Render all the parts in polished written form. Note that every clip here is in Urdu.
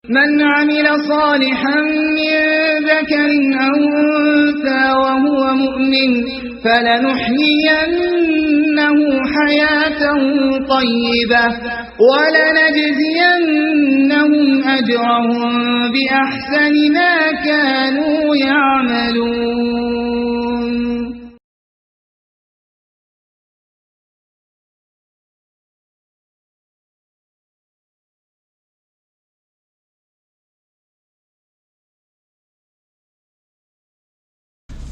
من عمل صالحا من ذكر أو أنثى وهو مؤمن فلنحيينه حياة طيبة ولنجزينهم أجرهم بأحسن ما كانوا يعملون.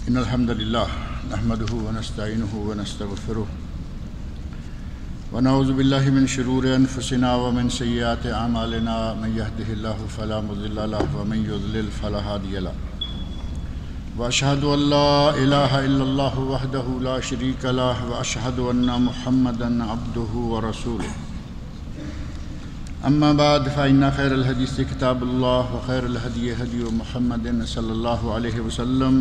إن الحمد لله نحمده ونستعينه ونستغفره ونعوذ بالله من شرور أنفسنا ومن سيئات أعمالنا من يهده الله فلا مضل له ومن يضلل فلا هادي له وأشهد أن لا إله إلا الله وحده لا شريك له وأشهد أن محمدا عبده ورسوله. أما بعد فإن خير الحديث كتاب الله وخير الهدي هدي محمد صلى الله عليه وسلم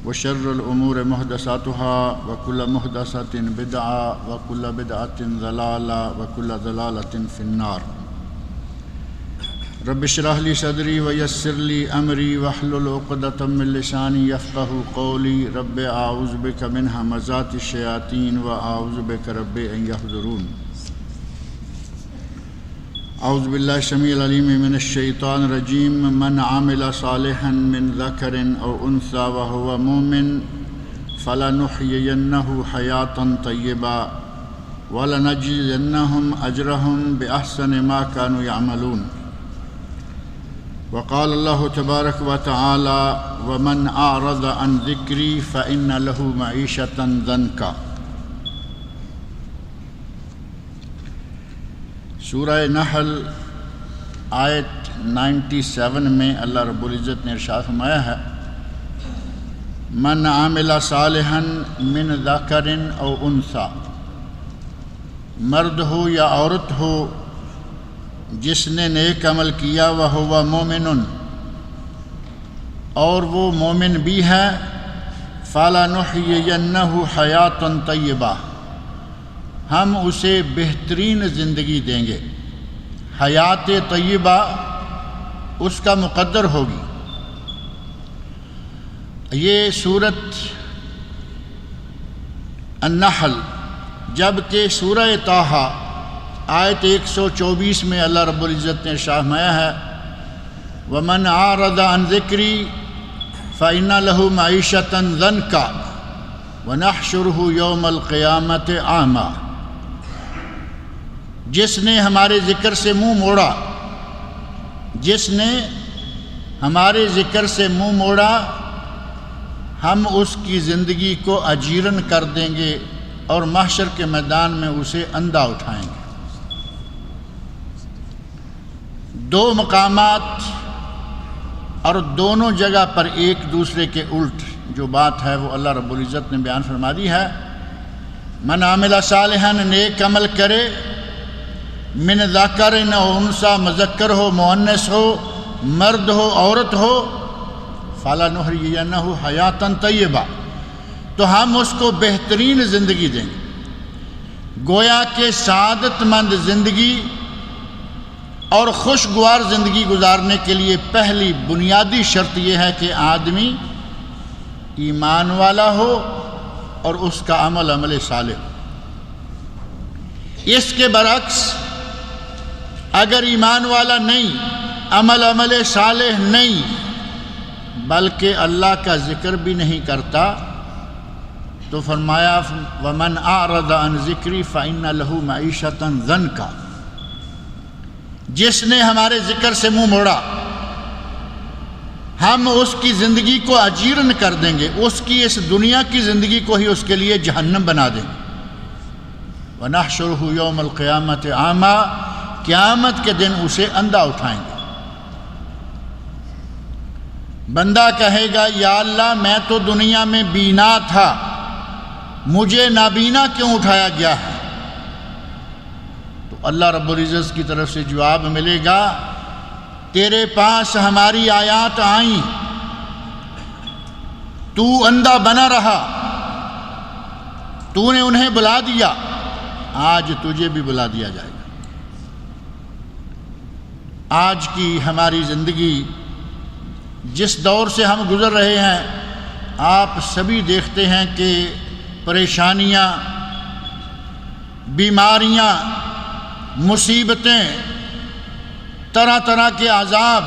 وشر الأمور محدثاتها وكل محدثة بدعة وكل بدعة ضلالة وكل ضلالة في النار. رب اشرح لي صدري ويسر لي أمري واحلل عقدة من لساني يفقهوا قولي. رب أعوذ بك من همزات الشياطين وأعوذ بك رب أن يحضرون. اعوذ باللہ السمیع العلیم من الشیطان الرجیم. من عمل صالحا من ذکر او انثى وهو مؤمن فلنحيينه حیاة طیبہ ولنجزینهم اجرهم بأحسن ما كانوا يعملون. وقال الله تبارك وتعالى ومن أعرض عن ذکری فإن له معیشة ضنکا. سورہ نحل آیت 97 میں اللہ رب العزت نے ارشاد فرمایا ہے من عامل صالحا من ذکر او انثی، مرد ہو یا عورت ہو جس نے نیک عمل کیا وہو مومن، اور وہ مومن بھی ہے، فَلَنُحْيِيَنَّهُ حَيَاةً طَيِّبَةً، ہم اسے بہترین زندگی دیں گے. حیات طیبہ اس کا مقدر ہوگی. یہ سورۃ النحل جبکہ سورہ طٰہٰ آیت 124 میں اللہ رب العزت نے ارشاد فرمایا ہے وَمَنْ أَعْرَضَ عَنْ ذِكْرِي فَإِنَّ لَهُ مَعِيشَةً ضَنْكًا وَنَحْشُرُهُ يَوْمَ الْقِيَامَةِ أَعْمَىٰ. جس نے ہمارے ذکر سے منہ موڑا، جس نے ہمارے ذکر سے منہ موڑا، ہم اس کی زندگی کو اجیرن کر دیں گے اور محشر کے میدان میں اسے اندھا اٹھائیں گے. دو مقامات اور دونوں جگہ پر ایک دوسرے کے الٹ جو بات ہے وہ اللہ رب العزت نے بیان فرما دی ہے. من عامل صالحا، نیک عمل کرے، من ذکر او انثی، مذکر ہو مؤنث ہو، مرد ہو عورت ہو، فَلَنُحْيِيَنَّهُ حَيَاةً طَيِّبَةً، تو ہم اس کو بہترین زندگی دیں گے. گویا کہ سعادت مند زندگی اور خوشگوار زندگی گزارنے کے لیے پہلی بنیادی شرط یہ ہے کہ آدمی ایمان والا ہو اور اس کا عمل صالح ہو. اس کے برعکس اگر ایمان والا نہیں، عمل صالح نہیں، بلکہ اللہ کا ذکر بھی نہیں کرتا، تو فرمایا وَمَنْ أَعْرَضَ عَنْ ذِكْرِي فَإِنَّ لَهُ مَعِيشَةً ضَنْكًا، جس نے ہمارے ذکر سے منہ موڑا ہم اس کی زندگی کو اجیرن کر دیں گے، اس کی اس دنیا کی زندگی کو ہی اس کے لیے جہنم بنا دیں گے. وَنَحْشُرُهُ يَوْمَ الْقِيَامَةِ أَعْمَىٰ، قیامت کے دن اسے اندھا اٹھائیں گے. بندہ کہے گا یا اللہ میں تو دنیا میں بینا تھا، مجھے نابینا کیوں اٹھایا گیا ہے؟ تو اللہ رب العزت کی طرف سے جواب ملے گا تیرے پاس ہماری آیات آئیں، تو اندھا بنا رہا، تو نے انہیں بلا دیا، آج تجھے بھی بلا دیا جائے گا. آج کی ہماری زندگی جس دور سے ہم گزر رہے ہیں، آپ سبھی دیکھتے ہیں کہ پریشانیاں، بیماریاں، مصیبتیں، طرح طرح کے عذاب،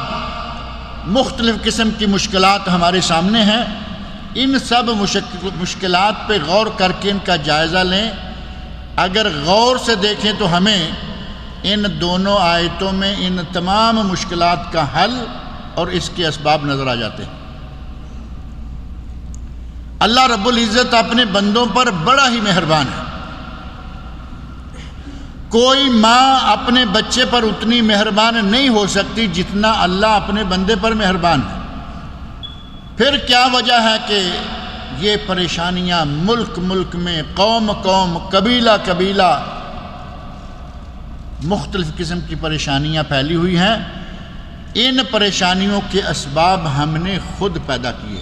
مختلف قسم کی مشکلات ہمارے سامنے ہیں۔ ان سب مشکلات پہ غور کر کے ان کا جائزہ لیں۔ اگر غور سے دیکھیں تو ہمیں ان دونوں آیتوں میں ان تمام مشکلات کا حل اور اس کے اسباب نظر آ جاتے ہیں۔ اللہ رب العزت اپنے بندوں پر بڑا ہی مہربان ہے۔ کوئی ماں اپنے بچے پر اتنی مہربان نہیں ہو سکتی جتنا اللہ اپنے بندے پر مہربان ہے۔ پھر کیا وجہ ہے کہ یہ پریشانیاں ملک ملک میں، قوم قوم، قبیلہ قبیلہ، مختلف قسم کی پریشانیاں پھیلی ہوئی ہیں؟ ان پریشانیوں کے اسباب ہم نے خود پیدا کیے۔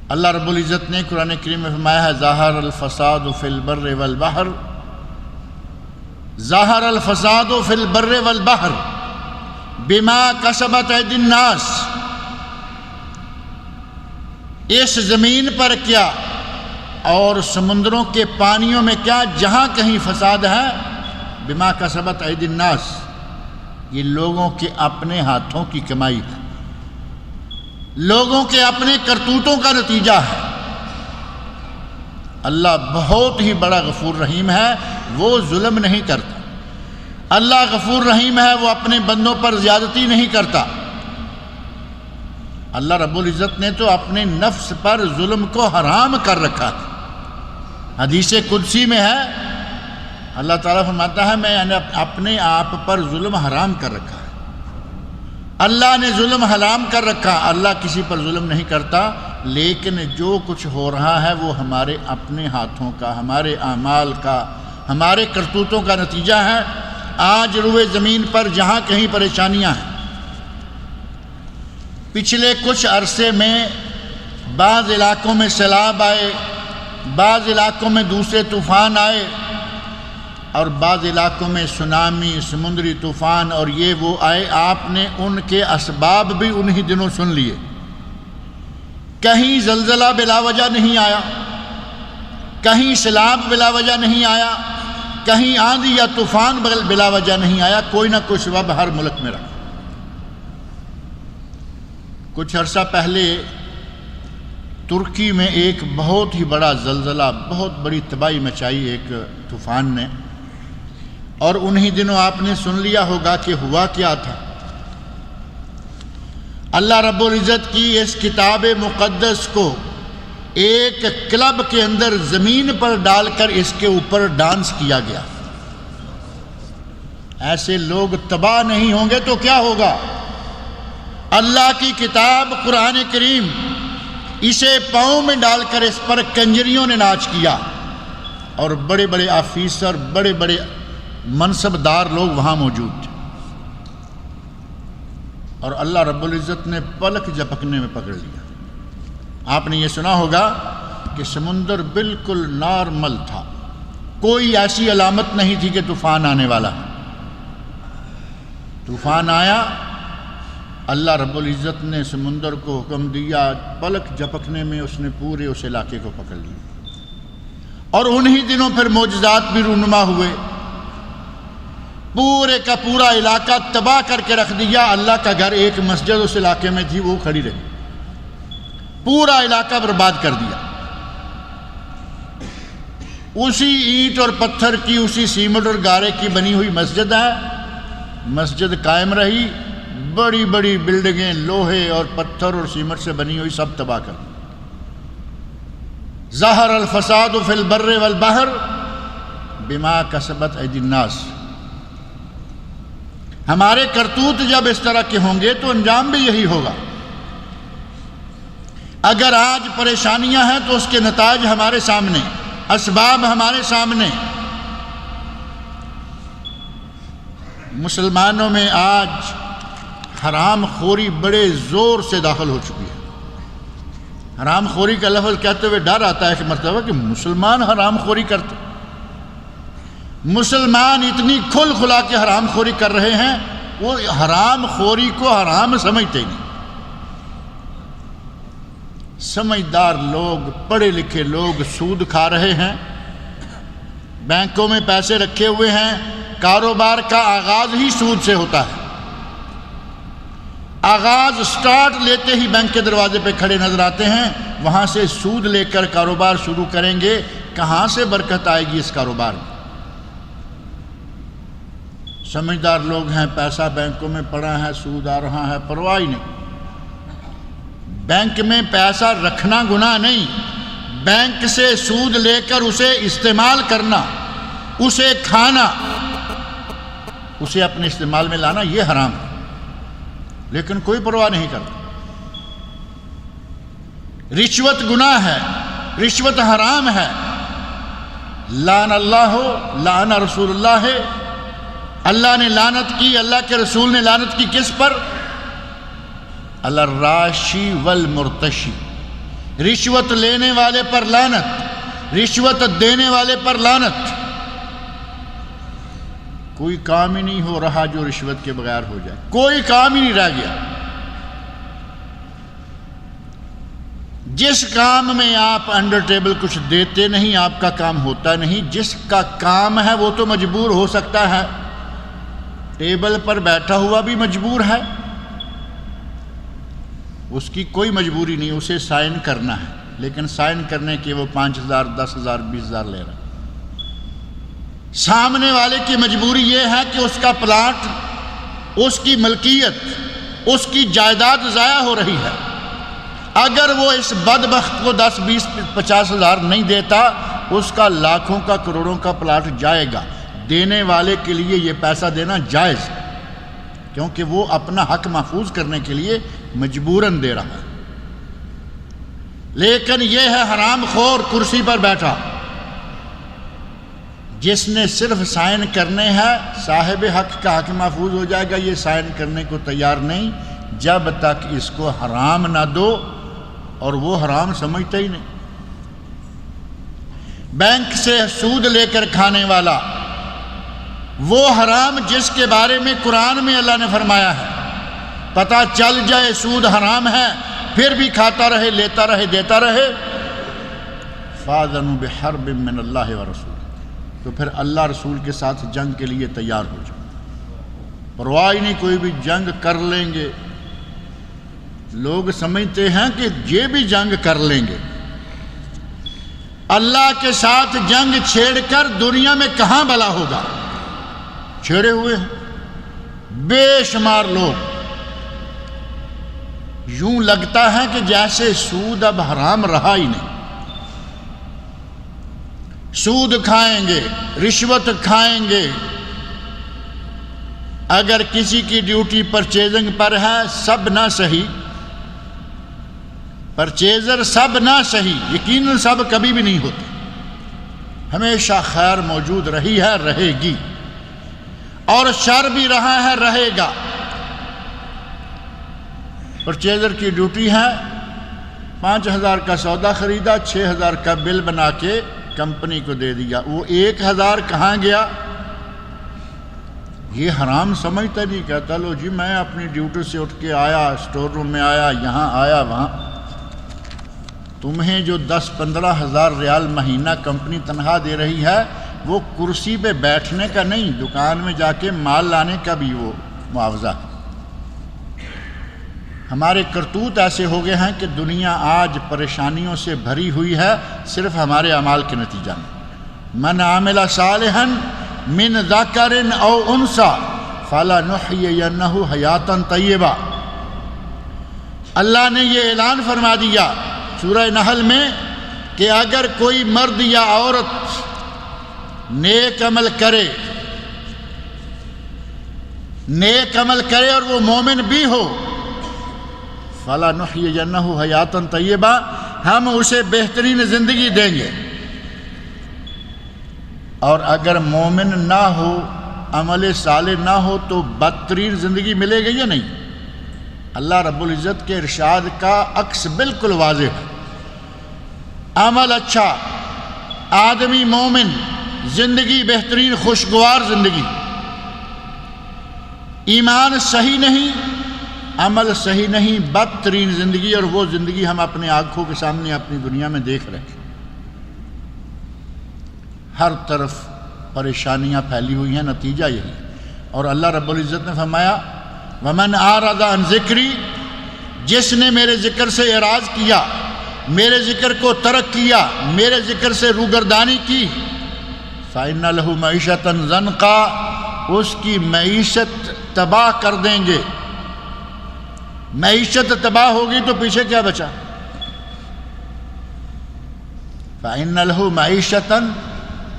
اللہ رب العزت نے قرآن کریم میں فرمایا ہے ظاہر الفساد فی البر والبحر، ظاہر الفساد فی البر والبحر بما کسبت ایدی الناس۔ اس زمین پر کیا اور سمندروں کے پانیوں میں کیا جہاں کہیں فساد ہے، بما کسبت ایدی الناس، یہ لوگوں کے اپنے ہاتھوں کی کمائی ہے، لوگوں کے اپنے کرتوتوں کا نتیجہ ہے۔ اللہ بہت ہی بڑا غفور رحیم ہے، وہ ظلم نہیں کرتا۔ اللہ غفور رحیم ہے، وہ اپنے بندوں پر زیادتی نہیں کرتا۔ اللہ رب العزت نے تو اپنے نفس پر ظلم کو حرام کر رکھا ہے۔ حدیث قدسی میں ہے، اللہ تعالیٰ فرماتا ہے میں نے اپنے آپ پر ظلم حرام کر رکھا ہے۔ اللہ نے ظلم حرام کر رکھا، اللہ کسی پر ظلم نہیں کرتا، لیکن جو کچھ ہو رہا ہے وہ ہمارے اپنے ہاتھوں کا، ہمارے اعمال کا، ہمارے کرتوتوں کا نتیجہ ہے۔ آج روئے زمین پر جہاں کہیں پریشانیاں ہیں۔ پچھلے کچھ عرصے میں بعض علاقوں میں سیلاب آئے، بعض علاقوں میں دوسرے طوفان آئے، اور بعض علاقوں میں سونامی، سمندری طوفان اور یہ وہ آئے۔ آپ نے ان کے اسباب بھی انہی دنوں سن لیے۔ کہیں زلزلہ بلا وجہ نہیں آیا، کہیں سیلاب بلا وجہ نہیں آیا، کہیں آندھی یا طوفان بلا وجہ نہیں آیا، کوئی نہ کوئی سبب ہر ملک میں رہا۔ کچھ عرصہ پہلے ترکی میں ایک بہت ہی بڑا زلزلہ، بہت بڑی تباہی مچائی ایک طوفان نے، اور انہی دنوں آپ نے سن لیا ہوگا کہ ہوا کیا تھا۔ اللہ رب العزت کی اس کتاب مقدس کو ایک کلب کے اندر زمین پر ڈال کر اس کے اوپر ڈانس کیا گیا۔ ایسے لوگ تباہ نہیں ہوں گے تو کیا ہوگا؟ اللہ کی کتاب قرآن کریم، اسے پاؤں میں ڈال کر اس پر کنجریوں نے ناچ کیا، اور بڑے بڑے آفیسر، بڑے بڑے منصب دار لوگ وہاں موجود تھے، اور اللہ رب العزت نے پلک جھپکنے میں پکڑ لیا۔ آپ نے یہ سنا ہوگا کہ سمندر بالکل نارمل تھا، کوئی ایسی علامت نہیں تھی کہ طوفان آنے والا ہے۔ طوفان آیا، اللہ رب العزت نے سمندر کو حکم دیا، پلک جھپکنے میں اس نے پورے اس علاقے کو پکڑ لیا، اور انہی دنوں پھر معجزات بھی رونما ہوئے، پورے کا پورا علاقہ تباہ کر کے رکھ دیا۔ اللہ کا گھر، ایک مسجد اس علاقے میں تھی، وہ کھڑی رہی، پورا علاقہ برباد کر دیا۔ اسی اینٹ اور پتھر کی، اسی سیمنٹ اور گارے کی بنی ہوئی مسجد ہے، مسجد قائم رہی، بڑی بڑی بلڈنگیں لوہے اور پتھر اور سیمنٹ سے بنی ہوئی سب تباہ کر دی۔ ظہر الفساد فی البر والبحر بما کسبت ایدی الناس۔ ہمارے کرتوت جب اس طرح کے ہوں گے تو انجام بھی یہی ہوگا۔ اگر آج پریشانیاں ہیں تو اس کے نتائج ہمارے سامنے، اسباب ہمارے سامنے۔ مسلمانوں میں آج حرام خوری بڑے زور سے داخل ہو چکی ہے۔ حرام خوری کا لفظ کہتے ہوئے ڈر آتا ہے کہ مطلب ہے کہ مسلمان حرام خوری کرتے۔ مسلمان اتنی کھل کھلا کے حرام خوری کر رہے ہیں، وہ حرام خوری کو حرام سمجھتے نہیں۔ سمجھدار لوگ، پڑھے لکھے لوگ سود کھا رہے ہیں، بینکوں میں پیسے رکھے ہوئے ہیں، کاروبار کا آغاز ہی سود سے ہوتا ہے۔ آغاز سٹارٹ لیتے ہی بینک کے دروازے پہ کھڑے نظر آتے ہیں، وہاں سے سود لے کر کاروبار شروع کریں گے، کہاں سے برکت آئے گی اس کاروبار میں؟ سمجھدار لوگ ہیں، پیسہ بینکوں میں پڑا ہے، سود آ رہا ہے، پرواہ ہی نہیں۔ بینک میں پیسہ رکھنا گناہ نہیں، بینک سے سود لے کر اسے استعمال کرنا، اسے کھانا، اسے اپنے استعمال میں لانا، یہ حرام ہے، لیکن کوئی پرواہ نہیں کرتا۔ رشوت گناہ ہے، رشوت حرام ہے۔ لعن اللہ، لعن رسول اللہ، اللہ نے لعنت کی، اللہ کے رسول نے لعنت کی کس پر؟ الراشی والمرتشی، رشوت لینے والے پر لعنت، رشوت دینے والے پر لعنت۔ کوئی کام ہی نہیں ہو رہا جو رشوت کے بغیر ہو جائے، کوئی کام ہی نہیں رہ گیا۔ جس کام میں آپ انڈر ٹیبل کچھ دیتے نہیں، آپ کا کام ہوتا نہیں۔ جس کا کام ہے وہ تو مجبور ہو سکتا ہے، ٹیبل پر بیٹھا ہوا بھی مجبور ہے، اس کی کوئی مجبوری نہیں، اسے سائن کرنا ہے، لیکن سائن کرنے کے وہ 5,000 10,000 20,000 لے رہا ہے۔ سامنے والے کی مجبوری یہ ہے کہ اس کا پلاٹ، اس کی ملکیت، اس کی جائیداد ضائع ہو رہی ہے۔ اگر وہ اس بدبخت کو 10 20 50,000 نہیں دیتا، اس کا لاکھوں کا کروڑوں کا پلاٹ جائے گا۔ دینے والے کے لیے یہ پیسہ دینا جائز، کیونکہ وہ اپنا حق محفوظ کرنے کے لیے مجبوراً دے رہا ہے۔ لیکن یہ ہے حرام خور کرسی پر بیٹھا، جس نے صرف سائن کرنے ہیں، صاحب حق کا حق محفوظ ہو جائے گا، یہ سائن کرنے کو تیار نہیں جب تک اس کو حرام نہ دو، اور وہ حرام سمجھتا ہی نہیں۔ بینک سے سود لے کر کھانے والا وہ حرام جس کے بارے میں قرآن میں اللہ نے فرمایا ہے، پتہ چل جائے سود حرام ہے پھر بھی کھاتا رہے، لیتا رہے، دیتا رہے، فَآذَنُوا بِحَرْبٍ مِّنَ اللَّهِ وَرَسُولِهِ، تو پھر اللہ رسول کے ساتھ جنگ کے لیے تیار ہو جائے۔ پرواہ ہی نہیں، کوئی بھی جنگ کر لیں گے۔ لوگ سمجھتے ہیں کہ یہ بھی جنگ کر لیں گے۔ اللہ کے ساتھ جنگ چھیڑ کر دنیا میں کہاں بلا ہوگا؟ چھیڑے ہوئے ہیں بے شمار لوگ۔ یوں لگتا ہے کہ جیسے سود اب حرام رہا ہی نہیں۔ سود کھائیں گے، رشوت کھائیں گے، اگر کسی کی ڈیوٹی پرچیزنگ پر ہے، سب نہ صحیح، پرچیزر سب نہ صحیح، یقیناً سب کبھی بھی نہیں ہوتے۔ ہمیشہ خیر موجود رہی ہے، رہے گی، اور شر بھی رہا ہے، رہے گا۔ پرچیزر کی ڈیوٹی ہے 5,000 کا سودا خریدا، 6,000 کا بل بنا کے کمپنی کو دے دیا، وہ 1,000 کہاں گیا؟ یہ حرام سمجھتا نہیں، کہتا لو جی میں اپنی ڈیوٹی سے اٹھ کے آیا، اسٹور روم میں آیا، یہاں آیا، وہاں۔ تمہیں جو 10-15 ہزار ریال مہینہ کمپنی تنخواہ دے رہی ہے، وہ کرسی پہ بیٹھنے کا نہیں، دکان میں جا کے مال لانے کا بھی وہ معاوضہ ہے۔ ہمارے کرتوت ایسے ہو گئے ہیں کہ دنیا آج پریشانیوں سے بھری ہوئی ہے، صرف ہمارے اعمال کے نتیجہ میں۔ من عمل صالحا من ذکر او انثی فلنحیینہ حیاتا طیبہ، اللہ نے یہ اعلان فرما دیا سورہ نحل میں کہ اگر کوئی مرد یا عورت نیک عمل کرے، نیک عمل کرے اور وہ مومن بھی ہو، فَلَنُحْيِيَنَّهُ حَيَاتًا طَيِّبًا، ہم اسے بہترین زندگی دیں گے۔ اور اگر مومن نہ ہو، عمل صالح نہ ہو، تو بدترین زندگی ملے گی یا نہیں؟ اللہ رب العزت کے ارشاد کا عکس بالکل واضح ہے۔ عمل اچھا، آدمی مومن، زندگی بہترین خوشگوار زندگی، ایمان صحیح نہیں، عمل صحیح نہیں، بدترین زندگی، اور وہ زندگی ہم اپنے آنکھوں کے سامنے اپنی دنیا میں دیکھ رہے ہیں۔ ہر طرف پریشانیاں پھیلی ہوئی ہیں، نتیجہ یہی، اور اللہ رب العزت نے فرمایا وَمَنْ أَعْرَضَ عَنْ ذِكْرِي، جس نے میرے ذکر سے اعراض کیا، میرے ذکر کو ترک کیا، میرے ذکر سے روگردانی کی، فَإِنَّ لَهُ مَعِيشَةً ضَنْقًا، اس کی معیشت تباہ کر دیں گے۔ معیشت تباہ ہوگی تو پیچھے کیا بچا؟ فَإِنَّ لَهُ مَعِيشَةً،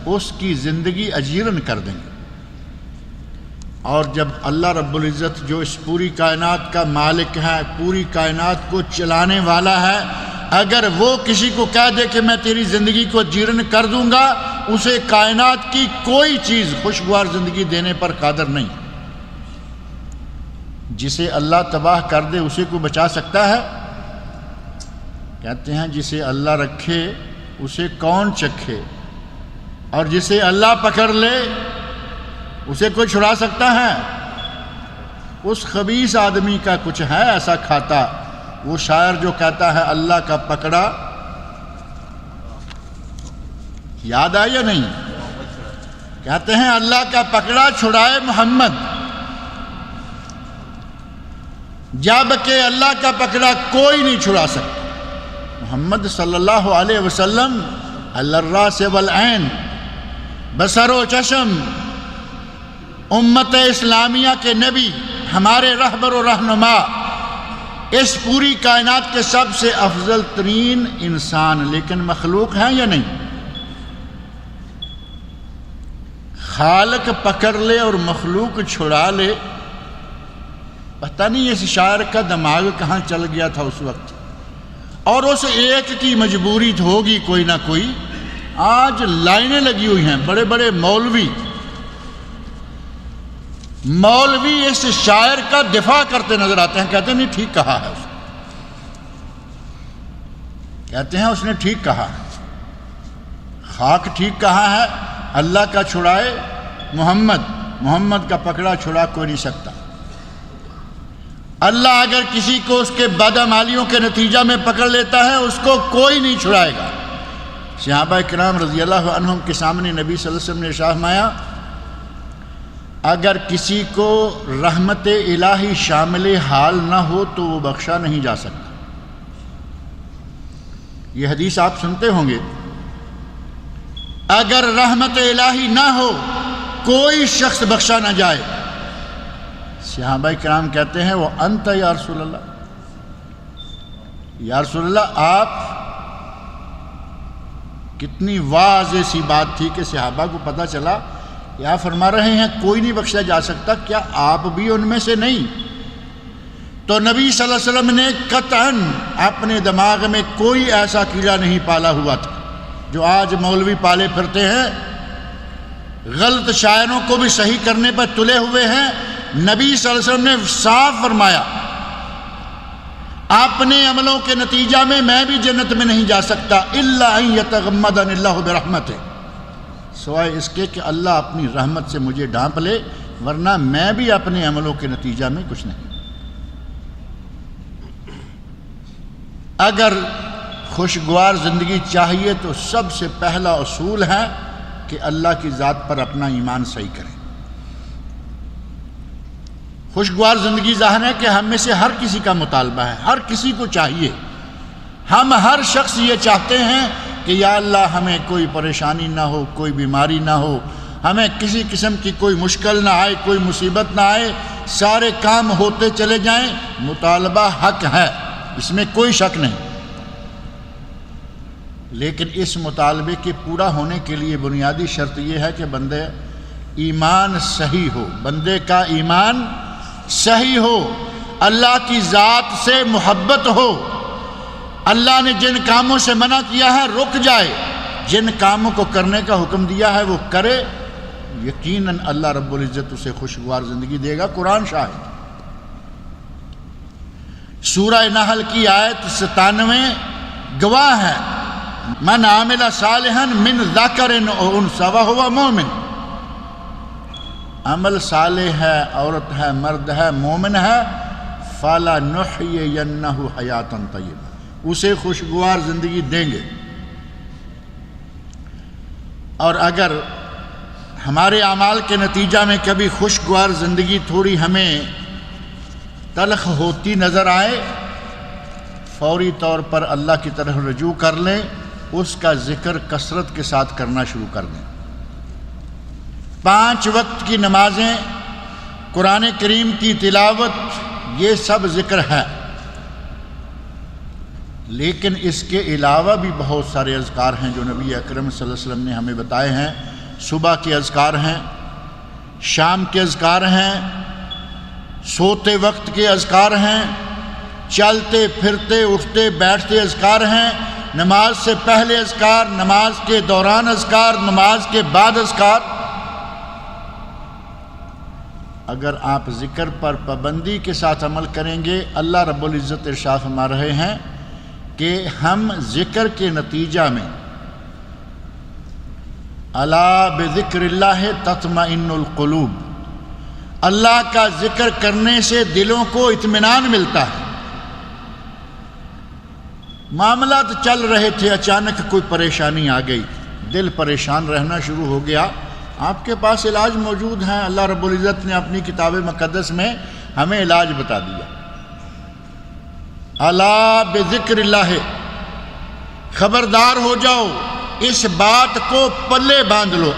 اس کی زندگی اجیرن کر دیں گے۔ اور جب اللہ رب العزت جو اس پوری کائنات کا مالک ہے، پوری کائنات کو چلانے والا ہے، اگر وہ کسی کو کہہ دے کہ میں تیری زندگی کو جیرن کر دوں گا، اسے کائنات کی کوئی چیز خوشگوار زندگی دینے پر قادر نہیں۔ جسے اللہ تباہ کر دے اسے کوئی بچا سکتا ہے؟ کہتے ہیں جسے اللہ رکھے اسے کون چکھے، اور جسے اللہ پکڑ لے اسے کوئی چھڑا سکتا ہے؟ اس خبیث آدمی کا کچھ ہے ایسا کھاتا، وہ شاعر جو کہتا ہے اللہ کا پکڑا، یاد آیا نہیں؟ کہتے ہیں اللہ کا پکڑا چھڑائے محمد، جبکہ اللہ کا پکڑا کوئی نہیں چھڑا سکتا۔ محمد صلی اللہ علیہ وسلم الراس والعین، بصر و چشم، امت اسلامیہ کے نبی، ہمارے رہبر و رہنما، اس پوری کائنات کے سب سے افضل ترین انسان، لیکن مخلوق ہیں یا نہیں؟ خالق پکڑ لے اور مخلوق چھڑا لے، پتہ نہیں اس شاعر کا دماغ کہاں چل گیا تھا اس وقت، اور اس ایک کی مجبوری ہوگی کوئی نہ کوئی۔ آج لائنیں لگی ہوئی ہیں، بڑے بڑے مولوی اس شاعر کا دفاع کرتے نظر آتے ہیں، کہتے ہیں نہیں ٹھیک کہا ہے، کہتے ہیں اس نے ٹھیک کہا ہے، خاک ٹھیک کہا ہے، اللہ کا چھڑائے محمد کا پکڑا چھڑا کوئی نہیں سکتا۔ اللہ اگر کسی کو اس کے بدعمالیوں کے نتیجہ میں پکڑ لیتا ہے اس کو کوئی نہیں چھڑائے گا۔ صحابہ کرام رضی اللہ عنہم کے سامنے نبی صلی اللہ علیہ وسلم نے ارشاد فرمایا اگر کسی کو رحمت الہی شامل حال نہ ہو تو وہ بخشا نہیں جا سکتا۔ یہ حدیث آپ سنتے ہوں گے، اگر رحمت الہی نہ ہو کوئی شخص بخشا نہ جائے۔ صحابہ کرام کہتے ہیں وہ انت یا رسول اللہ، یا رسول اللہ آپ، کتنی واضح سی بات تھی کہ صحابہ کو پتہ چلا کیا فرما رہے ہیں، کوئی نہیں بخشا جا سکتا، کیا آپ بھی ان میں سے نہیں؟ تو نبی صلی اللہ علیہ وسلم نے قطعاً اپنے دماغ میں کوئی ایسا کیڑا نہیں پالا ہوا تھا جو آج مولوی پالے پھرتے ہیں، غلط شاعروں کو بھی صحیح کرنے پر تلے ہوئے ہیں۔ نبی صلی اللہ علیہ وسلم نے صاف فرمایا اپنے عملوں کے نتیجہ میں بھی جنت میں نہیں جا سکتا الا ان یتغمدن اللہ برحمتہ، سوائے اس کے کہ اللہ اپنی رحمت سے مجھے ڈھانپ لے، ورنہ میں بھی اپنے عملوں کے نتیجہ میں کچھ نہیں۔ اگر خوشگوار زندگی چاہیے تو سب سے پہلا اصول ہے کہ اللہ کی ذات پر اپنا ایمان صحیح کریں۔ خوشگوار زندگی ظاہر ہے کہ ہم میں سے ہر کسی کا مطالبہ ہے، ہر کسی کو چاہیے، ہم ہر شخص یہ چاہتے ہیں کہ یا اللہ ہمیں کوئی پریشانی نہ ہو، کوئی بیماری نہ ہو، ہمیں کسی قسم کی کوئی مشکل نہ آئے، کوئی مصیبت نہ آئے، سارے کام ہوتے چلے جائیں۔ مطالبہ حق ہے، اس میں کوئی شک نہیں، لیکن اس مطالبے کے پورا ہونے کے لیے بنیادی شرط یہ ہے کہ بندے ایمان صحیح ہو، بندے کا ایمان صحیح ہو، اللہ کی ذات سے محبت ہو، اللہ نے جن کاموں سے منع کیا ہے رک جائے، جن کاموں کو کرنے کا حکم دیا ہے وہ کرے، یقیناً اللہ رب العزت اسے خوشگوار زندگی دے گا۔ قرآن شاہد، سورہ نحل کی آیت 97 گواہ ہے من عامل صالحا من ذکر او انثی وہو مومن، عمل صالح ہے، عورت ہے، مرد ہے، مومن ہے، فَلَنُحْيِيَنَّهُ حَيَاةً طَيِّبَةً، اسے خوشگوار زندگی دیں گے۔ اور اگر ہمارے اعمال کے نتیجہ میں کبھی خوشگوار زندگی تھوڑی ہمیں تلخ ہوتی نظر آئے، فوری طور پر اللہ کی طرف رجوع کر لیں، اس کا ذکر کثرت کے ساتھ کرنا شروع کر دیں۔ 5 وقت کی نمازیں، قرآن کریم کی تلاوت، یہ سب ذکر ہے، لیکن اس کے علاوہ بھی بہت سارے اذکار ہیں جو نبی اکرم صلی اللہ علیہ وسلم نے ہمیں بتائے ہیں۔ صبح کے اذکار ہیں، شام کے اذکار ہیں، سوتے وقت کے اذکار ہیں، چلتے پھرتے اٹھتے بیٹھتے اذکار ہیں، نماز سے پہلے اذکار، نماز کے دوران اذکار، نماز کے بعد اذکار۔ اگر آپ ذکر پر پابندی کے ساتھ عمل کریں گے، اللہ رب العزت ارشاد فرما رہے ہیں کہ ہم ذکر کے نتیجہ میں الا بذکر اللہ تطمئن القلوب، اللہ کا ذکر کرنے سے دلوں کو اطمینان ملتا ہے۔ معاملات چل رہے تھے، اچانک کوئی پریشانی آ گئی، دل پریشان رہنا شروع ہو گیا، آپ کے پاس علاج موجود ہے، اللہ رب العزت نے اپنی کتاب مقدس میں ہمیں علاج بتا دیا۔ الا بذکر اللہ، خبردار ہو جاؤ، اس بات کو پلے باندھ لو۔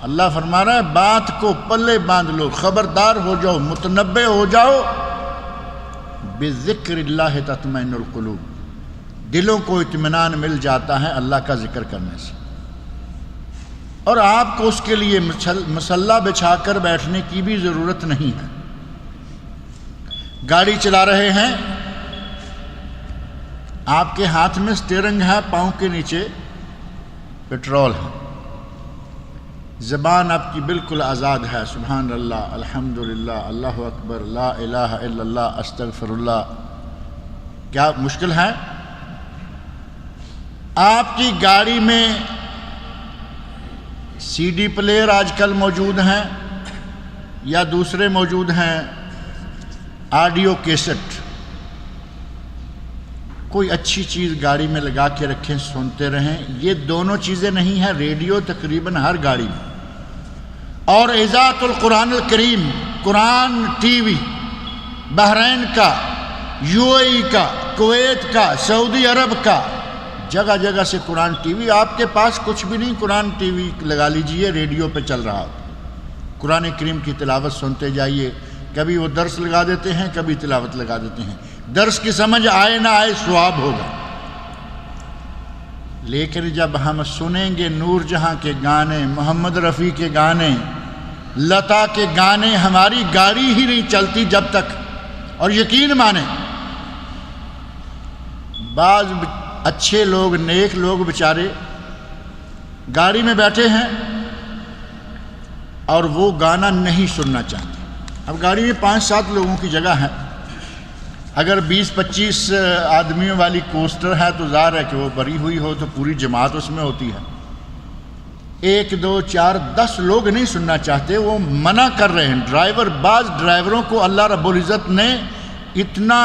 اللہ فرما رہا ہے بات کو پلے باندھ لو، خبردار ہو جاؤ، متنبہ ہو جاؤ۔ بذکر اللہ تطمئن القلوب، دلوں کو اطمینان مل جاتا ہے اللہ کا ذکر کرنے سے۔ اور آپ کو اس کے لیے مصلی بچھا کر بیٹھنے کی بھی ضرورت نہیں ہے۔ گاڑی چلا رہے ہیں، آپ کے ہاتھ میں اسٹیئرنگ ہے، پاؤں کے نیچے پیٹرول ہے، زبان آپ کی بالکل آزاد ہے، سبحان اللہ، الحمدللہ، اللہ اکبر، لا الہ الا اللہ، استغفر اللہ۔ کیا مشکل ہے؟ آپ کی گاڑی میں سی ڈی پلیئر آج کل موجود ہیں یا دوسرے موجود ہیں، آڈیو کیسٹ، کوئی اچھی چیز گاڑی میں لگا کے رکھیں، سنتے رہیں۔ یہ دونوں چیزیں نہیں ہیں، ریڈیو تقریباً ہر گاڑی میں، اور اذاعۃ القرآن الکریم، قرآن ٹی وی، بحرین کا، یو اے ای کا، کویت کا، سعودی عرب کا، جگہ جگہ سے قرآن ٹی وی۔ آپ کے پاس کچھ بھی نہیں، قرآن ٹی وی لگا لیجئے، ریڈیو پہ چل رہا ہو، قرآن کریم کی تلاوت سنتے جائیے۔ کبھی وہ درس لگا دیتے ہیں، کبھی تلاوت لگا دیتے ہیں، درس کی سمجھ آئے نہ آئے ثواب ہوگا۔ لیکن جب ہم سنیں گے نور جہاں کے گانے، محمد رفیع کے گانے، لتا کے گانے، ہماری گاڑی ہی نہیں چلتی جب تک۔ اور یقین مانیں، بعض اچھے لوگ، نیک لوگ بیچارے گاڑی میں بیٹھے ہیں اور وہ گانا نہیں سننا چاہتے۔ اب گاڑی میں 5-7 لوگوں کی جگہ ہے، اگر 20-25 آدمیوں والی کوسٹر ہے تو ظاہر ہے کہ وہ بھری ہوئی ہو تو پوری جماعت اس میں ہوتی ہے۔ 1 2 4 10 لوگ نہیں سننا چاہتے، وہ منع کر رہے ہیں ڈرائیور۔ بعض ڈرائیوروں کو اللہ رب العزت نے اتنا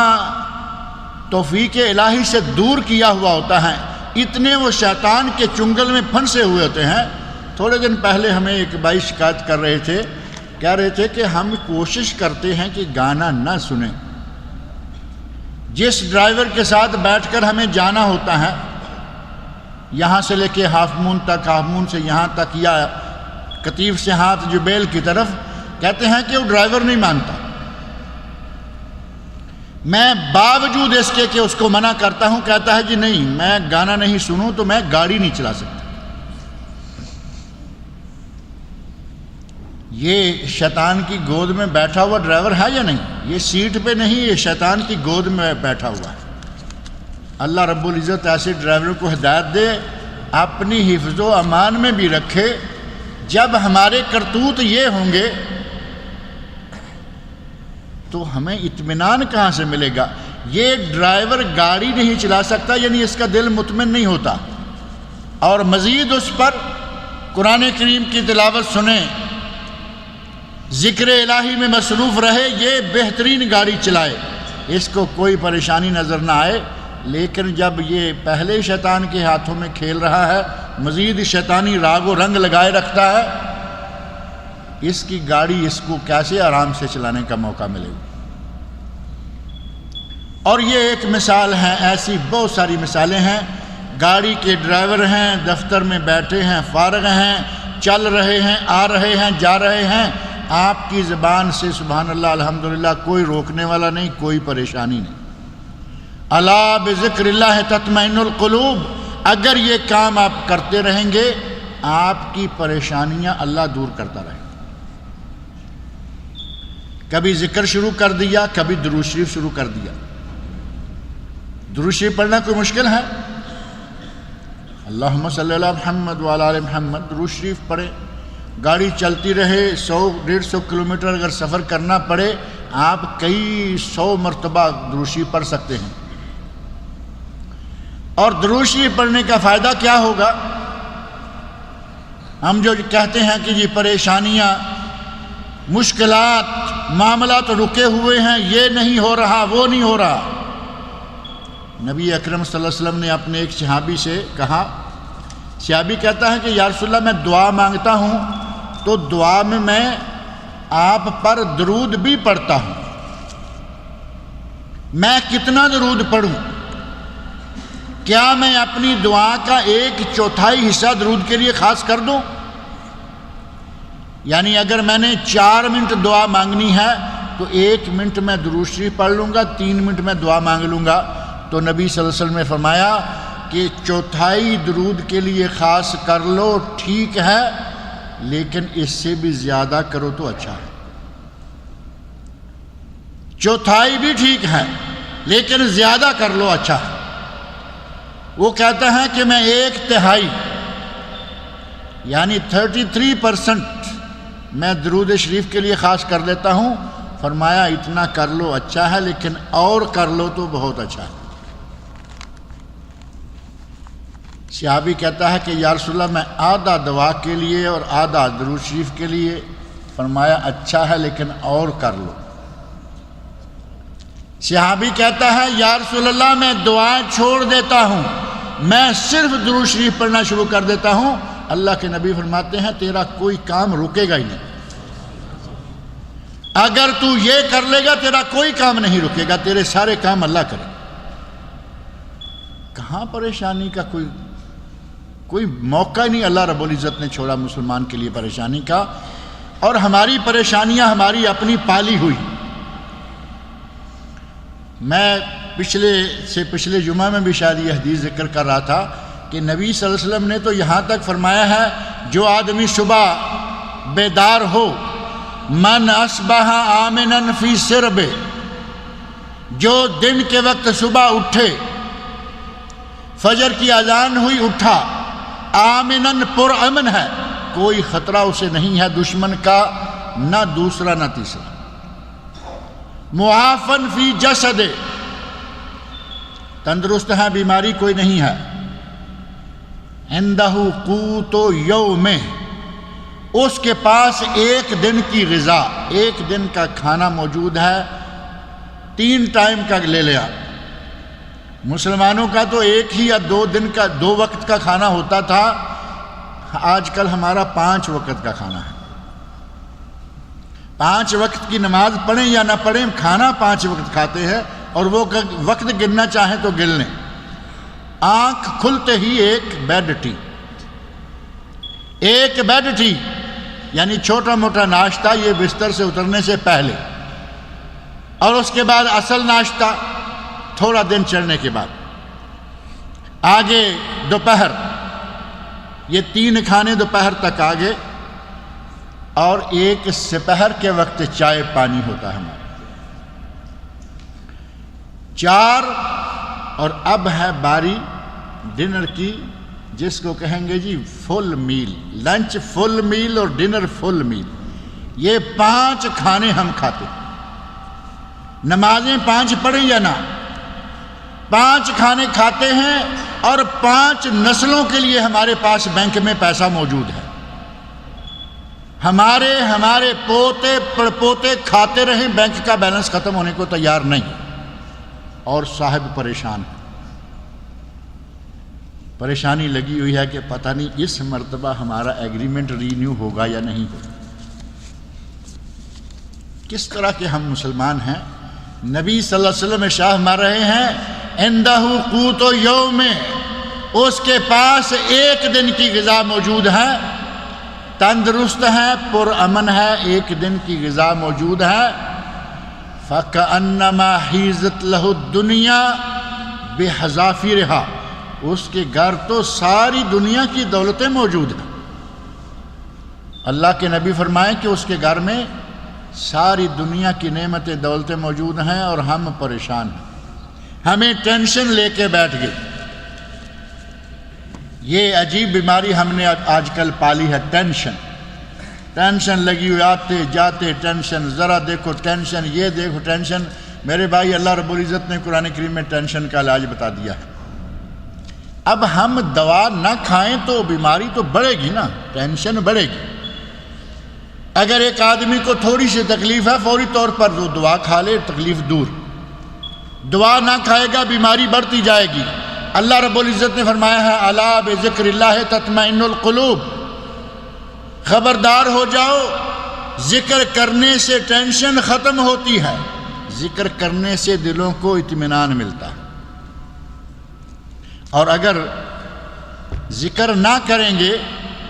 توفیق الہی سے دور کیا ہوا ہوتا ہے، اتنے وہ شیطان کے چنگل میں پھنسے ہوئے ہوتے ہیں۔ تھوڑے دن پہلے ہمیں ایک بھائی شکایت کر رہے تھے، کہہ رہے تھے کہ ہم کوشش کرتے ہیں کہ گانا نہ سنیں، جس ڈرائیور کے ساتھ بیٹھ کر ہمیں جانا ہوتا ہے، یہاں سے لے کے ہاف مون تک، ہاف مون سے یہاں تک، یا قطیف سے ہاتھ جبیل کی طرف، کہتے ہیں کہ وہ ڈرائیور نہیں مانتا۔ میں باوجود اس کے کہ اس کو منع کرتا ہوں، کہتا ہے جی نہیں، میں گانا نہیں سنوں تو میں گاڑی نہیں چلا سکتا۔ یہ شیطان کی گود میں بیٹھا ہوا ڈرائیور ہے یا نہیں؟ یہ سیٹ پہ نہیں، یہ شیطان کی گود میں بیٹھا ہوا ہے۔ اللہ رب العزت ایسے ڈرائیوروں کو ہدایت دے، اپنی حفظ و امان میں بھی رکھے۔ جب ہمارے کرتوت یہ ہوں گے تو ہمیں اطمینان کہاں سے ملے گا؟ یہ ڈرائیور گاڑی نہیں چلا سکتا، یعنی اس کا دل مطمئن نہیں ہوتا، اور مزید اس پر قرآن کریم کی تلاوت سنیں، ذکر الہی میں مصروف رہے، یہ بہترین گاڑی چلائے، اس کو کوئی پریشانی نظر نہ آئے۔ لیکن جب یہ پہلے شیطان کے ہاتھوں میں کھیل رہا ہے، مزید شیطانی راگ و رنگ لگائے رکھتا ہے، اس کی گاڑی اس کو کیسے آرام سے چلانے کا موقع ملے گا؟ اور یہ ایک مثال ہے، ایسی بہت ساری مثالیں ہیں۔ گاڑی کے ڈرائیور ہیں، دفتر میں بیٹھے ہیں، فارغ ہیں، چل رہے ہیں، آ رہے ہیں، جا رہے ہیں، آپ کی زبان سے سبحان اللہ الحمدللہ کوئی روکنے والا نہیں، کوئی پریشانی نہیں۔ الا بذکر اللہ تطمئن القلوب، اگر یہ کام آپ کرتے رہیں گے آپ کی پریشانیاں اللہ دور کرتا رہے گا۔ کبھی ذکر شروع کر دیا، کبھی درود شریف شروع کر دیا۔ درود شریف پڑھنا کوئی مشکل ہے؟ اللہم صلی اللہ محمد وعلی آل محمد، درود شریف پڑھیں، گاڑی چلتی رہے، 100-150 کلومیٹر اگر سفر کرنا پڑے آپ کئی 100 مرتبہ درود شریف پڑھ سکتے ہیں۔ اور درود شریف پڑھنے کا فائدہ کیا ہوگا؟ ہم جو کہتے ہیں کہ یہ پریشانیاں، مشکلات، معاملات رکے ہوئے ہیں، یہ نہیں ہو رہا، وہ نہیں ہو رہا، نبی اکرم صلی اللہ علیہ وسلم نے اپنے ایک صحابی سے کہا، صحابی کہتا ہے کہ یا رسول اللہ میں دعا مانگتا ہوں تو دعا میں آپ پر درود بھی پڑھتا ہوں، میں کتنا درود پڑھوں؟ کیا میں اپنی دعا کا 1/4 حصہ درود کے لیے خاص کر دوں؟ یعنی اگر میں نے 4 منٹ دعا مانگنی ہے تو 1 منٹ میں درود شریف پڑھ لوں گا، 3 منٹ میں دعا مانگ لوں گا۔ تو نبی صلی اللہ علیہ وسلم نے فرمایا کہ 1/4 درود کے لیے خاص کر لو، ٹھیک ہے، لیکن اس سے بھی زیادہ کرو تو اچھا ہے۔ 1/4 بھی ٹھیک ہے لیکن زیادہ کر لو، اچھا ہے۔ وہ کہتا ہے کہ میں 1/3 یعنی 33% میں درود شریف کے لیے خاص کر لیتا ہوں۔ فرمایا اتنا کر لو اچھا ہے، لیکن اور کر لو تو بہت اچھا ہے۔ صحابی کہتا ہے کہ یا رسول اللہ میں آدھا دعا کے لیے اور آدھا درود شریف کے لیے۔ فرمایا اچھا ہے لیکن اور کر لو۔ صحابی کہتا ہے یا رسول اللہ میں دعائیں چھوڑ دیتا ہوں، میں صرف درود شریف پڑھنا شروع کر دیتا ہوں۔ اللہ کے نبی فرماتے ہیں تیرا کوئی کام رکے گا ہی نہیں، اگر تو یہ کر لے گا تیرا کوئی کام نہیں رکے گا، تیرے سارے کام اللہ کرے۔ کہاں پریشانی کا کوئی موقع نہیں اللہ رب العزت نے چھوڑا مسلمان کے لیے پریشانی کا۔ اور ہماری پریشانیاں ہماری اپنی پالی ہوئی۔ میں پچھلے جمعہ میں بھی شاید یہ حدیث ذکر کر رہا تھا کہ نبی صلی اللہ علیہ وسلم نے تو یہاں تک فرمایا ہے جو آدمی صبح بیدار ہو، من اصبح آمنا فی سربہ، جو دن کے وقت صبح اٹھے، فجر کی اذان ہوئی اٹھا، آمناً پر امن ہے، کوئی خطرہ اسے نہیں ہے دشمن کا، نہ دوسرا نہ تیسرا، معافن فی جسد، تندرست ہے، بیماری کوئی نہیں ہے، عندہ قوت یوم، اس کے پاس 1 دن کی غذا، 1 دن کا کھانا موجود ہے، 3 ٹائم کا لے لیا۔ مسلمانوں کا تو 1 ہی یا 2 دن کا 2 وقت کا کھانا ہوتا تھا، آج کل ہمارا 5 وقت کا کھانا ہے۔ 5 وقت کی نماز پڑھیں یا نہ پڑھیں، کھانا 5 وقت کھاتے ہیں، اور وہ وقت گننا چاہیں تو گن لیں۔ آنکھ کھلتے ہی ایک بیڈ ٹی، یعنی چھوٹا موٹا ناشتہ، یہ بستر سے اترنے سے پہلے، اور اس کے بعد اصل ناشتہ تھوڑا دن چڑھنے کے بعد، آگے دوپہر، یہ 3 کھانے دوپہر تک آگے، اور 1 سپہر کے وقت چائے پانی ہوتا ہے ہمارا، 4، اور اب ہے باری ڈنر کی، جس کو کہیں گے جی فل میل، لنچ فل میل اور ڈنر فل میل، یہ 5 کھانے ہم کھاتے ہیں۔ نمازیں 5 پڑھیں یا نہ، 5 کھانے کھاتے ہیں اور 5 نسلوں کے لیے ہمارے پاس بینک میں پیسہ موجود ہے. ہمارے پوتے پڑپوتے کھاتے رہیں، بینک کا بیلنس ختم ہونے کو تیار نہیں، اور صاحب پریشان ہے. پریشانی لگی ہوئی ہے کہ پتہ نہیں اس مرتبہ ہمارا ایگریمنٹ رینیو ہوگا یا نہیں ہوگا. کس طرح کے ہم مسلمان ہیں. نبی صلی اللہ علیہ وسلم شاہ مار رہے ہیں عندہ قوت یوم، اس کے پاس ایک دن کی غذا موجود ہے، تندرست ہے، پر امن ہے، ایک دن کی غذا موجود ہے. فَكَأَنَّمَا حِيزَتْ لَهُ الدُّنْيَا بِحَذَافِرِهَا، اس کے گھر تو ساری دنیا کی دولتیں موجود ہیں. اللہ کے نبی فرمائیں کہ اس کے گھر میں ساری دنیا کی نعمتیں دولتیں موجود ہیں اور ہم پریشان ہیں، ہمیں ٹینشن لے کے بیٹھ گئے. یہ عجیب بیماری ہم نے آج کل پالی ہے، ٹینشن لگی ہوئی، آتے جاتے ٹینشن، ذرا دیکھو ٹینشن، یہ دیکھو ٹینشن. میرے بھائی، اللہ رب العزت نے قرآن کریم میں ٹینشن کا علاج بتا دیا ہے. اب ہم دوا نہ کھائیں تو بیماری تو بڑھے گی نا، ٹینشن بڑھے گی. اگر ایک آدمی کو تھوڑی سی تکلیف ہے فوری طور پر وہ دعا کھا لے، تکلیف دور. دعا نہ کھائے گا بیماری بڑھتی جائے گی. اللہ رب العزت نے فرمایا ہے الا بذکر اللہ تطمئن القلوب، خبردار ہو جاؤ، ذکر کرنے سے ٹینشن ختم ہوتی ہے، ذکر کرنے سے دلوں کو اطمینان ملتا ہے. اور اگر ذکر نہ کریں گے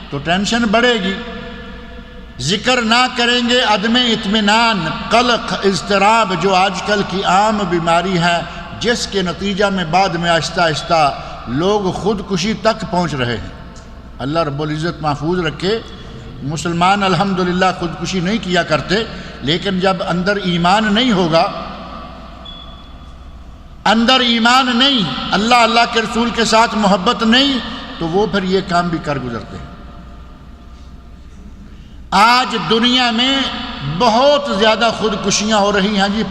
تو ٹینشن بڑھے گی. ذکر نہ کریں گے، عدم اطمینان، قلق، اضطراب جو آج کل کی عام بیماری ہے، جس کے نتیجہ میں بعد میں آہستہ آہستہ لوگ خودکشی تک پہنچ رہے ہیں. اللہ رب العزت محفوظ رکھے. مسلمان الحمدللہ خودکشی نہیں کیا کرتے، لیکن جب اندر ایمان نہیں ہوگا، اندر ایمان نہیں، اللہ کے رسول کے ساتھ محبت نہیں، تو وہ پھر یہ کام بھی کر گزرتے ہیں. آج دنیا میں بہت زیادہ خودکشیاں ہو رہی ہیں جی.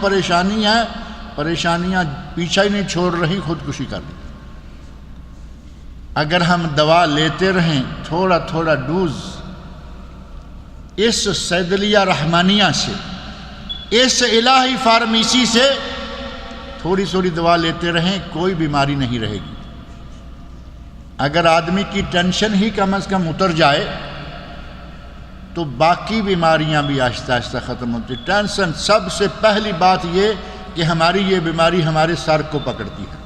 پریشانیاں پیچھا ہی نہیں چھوڑ رہی، خودکشی کر رہی. اگر ہم دوا لیتے رہیں تھوڑا تھوڑا ڈوز، اس صیدلیہ رحمانیہ سے، اس الہی فارمیسی سے تھوڑی تھوڑی دوا لیتے رہیں، کوئی بیماری نہیں رہے گی. اگر آدمی کی ٹینشن ہی کم از کم اتر جائے تو باقی بیماریاں بھی آہستہ آہستہ ختم ہوتی. ٹینشن سب سے پہلی بات یہ کہ ہماری یہ بیماری ہمارے سر کو پکڑتی ہے.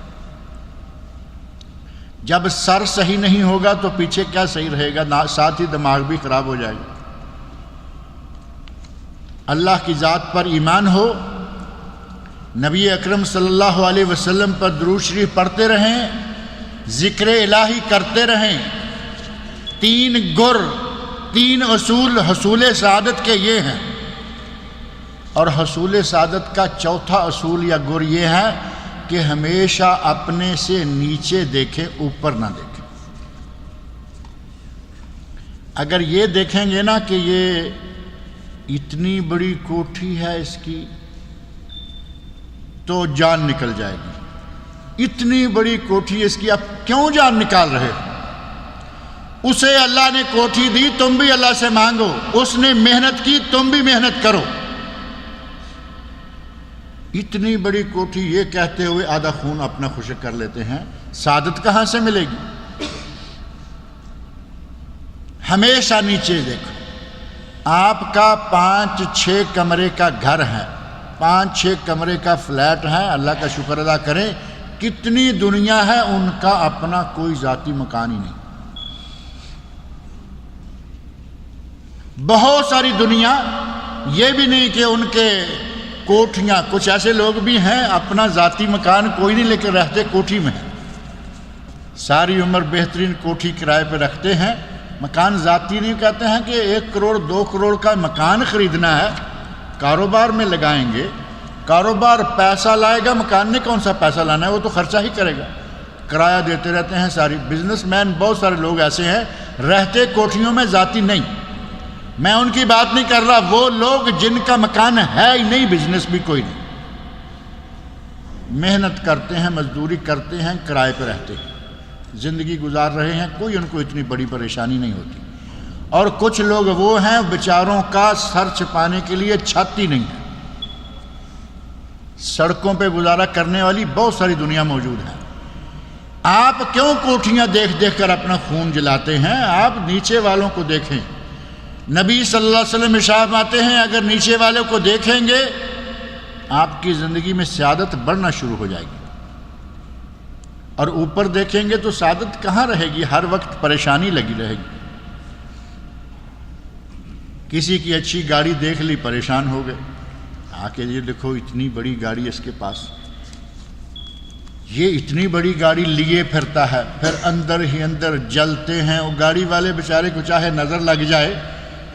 جب سر صحیح نہیں ہوگا تو پیچھے کیا صحیح رہے گا، ساتھ ہی دماغ بھی خراب ہو جائے گا. اللہ کی ذات پر ایمان ہو، نبی اکرم صلی اللہ علیہ وسلم پر درود شریف پڑھتے رہیں، ذکر الہی کرتے رہیں. 3 گر، 3 اصول حصول سعادت کے یہ ہیں. اور حصول سعادت کا چوتھا اصول یا گر یہ ہے کہ ہمیشہ اپنے سے نیچے دیکھیں، اوپر نہ دیکھیں. اگر یہ دیکھیں گے نا کہ یہ اتنی بڑی کوٹھی ہے اس کی، تو جان نکل جائے گی. اتنی بڑی کوٹھی اس کی، اب کیوں جان نکال رہے ہو؟ اسے اللہ نے کوٹھی دی، تم بھی اللہ سے مانگو. اس نے محنت کی، تم بھی محنت کرو. اتنی بڑی کوٹھی، یہ کہتے ہوئے آدھا خون اپنا خشک کر لیتے ہیں. سعادت کہاں سے ملے گی؟ ہمیشہ نیچے دیکھو. آپ کا 5-6 کمرے کا گھر ہے، 5-6 کمرے کا فلیٹ ہے، اللہ کا شکر ادا کریں. کتنی دنیا ہے ان کا اپنا کوئی ذاتی مکان ہی نہیں. بہت ساری دنیا یہ بھی نہیں کہ ان کے کوٹھیاں، کچھ ایسے لوگ بھی ہیں اپنا ذاتی مکان کوئی نہیں لیکن رہتے کوٹھی میں ہیں. ساری عمر بہترین کوٹھی کرائے پہ رکھتے ہیں. مکان ذاتی نہیں، کہتے ہیں کہ 1 کروڑ 2 کروڑ کا مکان خریدنا ہے، کاروبار میں لگائیں گے. کاروبار پیسہ لائے گا، مکان نے کون سا پیسہ لانا ہے، وہ تو خرچہ ہی کرے گا. کرایہ دیتے رہتے ہیں. ساری بزنس مین بہت سارے لوگ ایسے ہیں رہتے کوٹھیوں میں، ذاتی نہیں. میں ان کی بات نہیں کر رہا، وہ لوگ جن کا مکان ہے ہی نہیں، بزنس بھی کوئی نہیں. محنت کرتے ہیں، مزدوری کرتے ہیں، کرائے پہ رہتے ہیں، زندگی گزار رہے ہیں، کوئی ان کو اتنی بڑی پریشانی نہیں ہوتی۔ اور کچھ لوگ وہ ہیں بیچاروں کا سر چھپانے کے لیے چھت ہی نہیں ہے، سڑکوں پہ گزارا کرنے والی بہت ساری دنیا موجود ہے۔ آپ کیوں کوٹھیاں دیکھ دیکھ کر اپنا خون جلاتے ہیں؟ آپ نیچے والوں کو دیکھیں۔ نبی صلی اللہ علیہ وسلم ارشاد فرماتے ہیں اگر نیچے والوں کو دیکھیں گے آپ کی زندگی میں سعادت بڑھنا شروع ہو جائے گی، اور اوپر دیکھیں گے تو سعادت کہاں رہے گی؟ ہر وقت پریشانی لگی رہے گی۔ کسی کی اچھی گاڑی دیکھ لی، پریشان ہو گئے، آ کے یہ دیکھو اتنی بڑی گاڑی اس کے پاس، یہ اتنی بڑی گاڑی لیے پھرتا ہے، پھر اندر ہی اندر جلتے ہیں۔ وہ گاڑی والے بیچارے کو چاہے نظر لگ جائے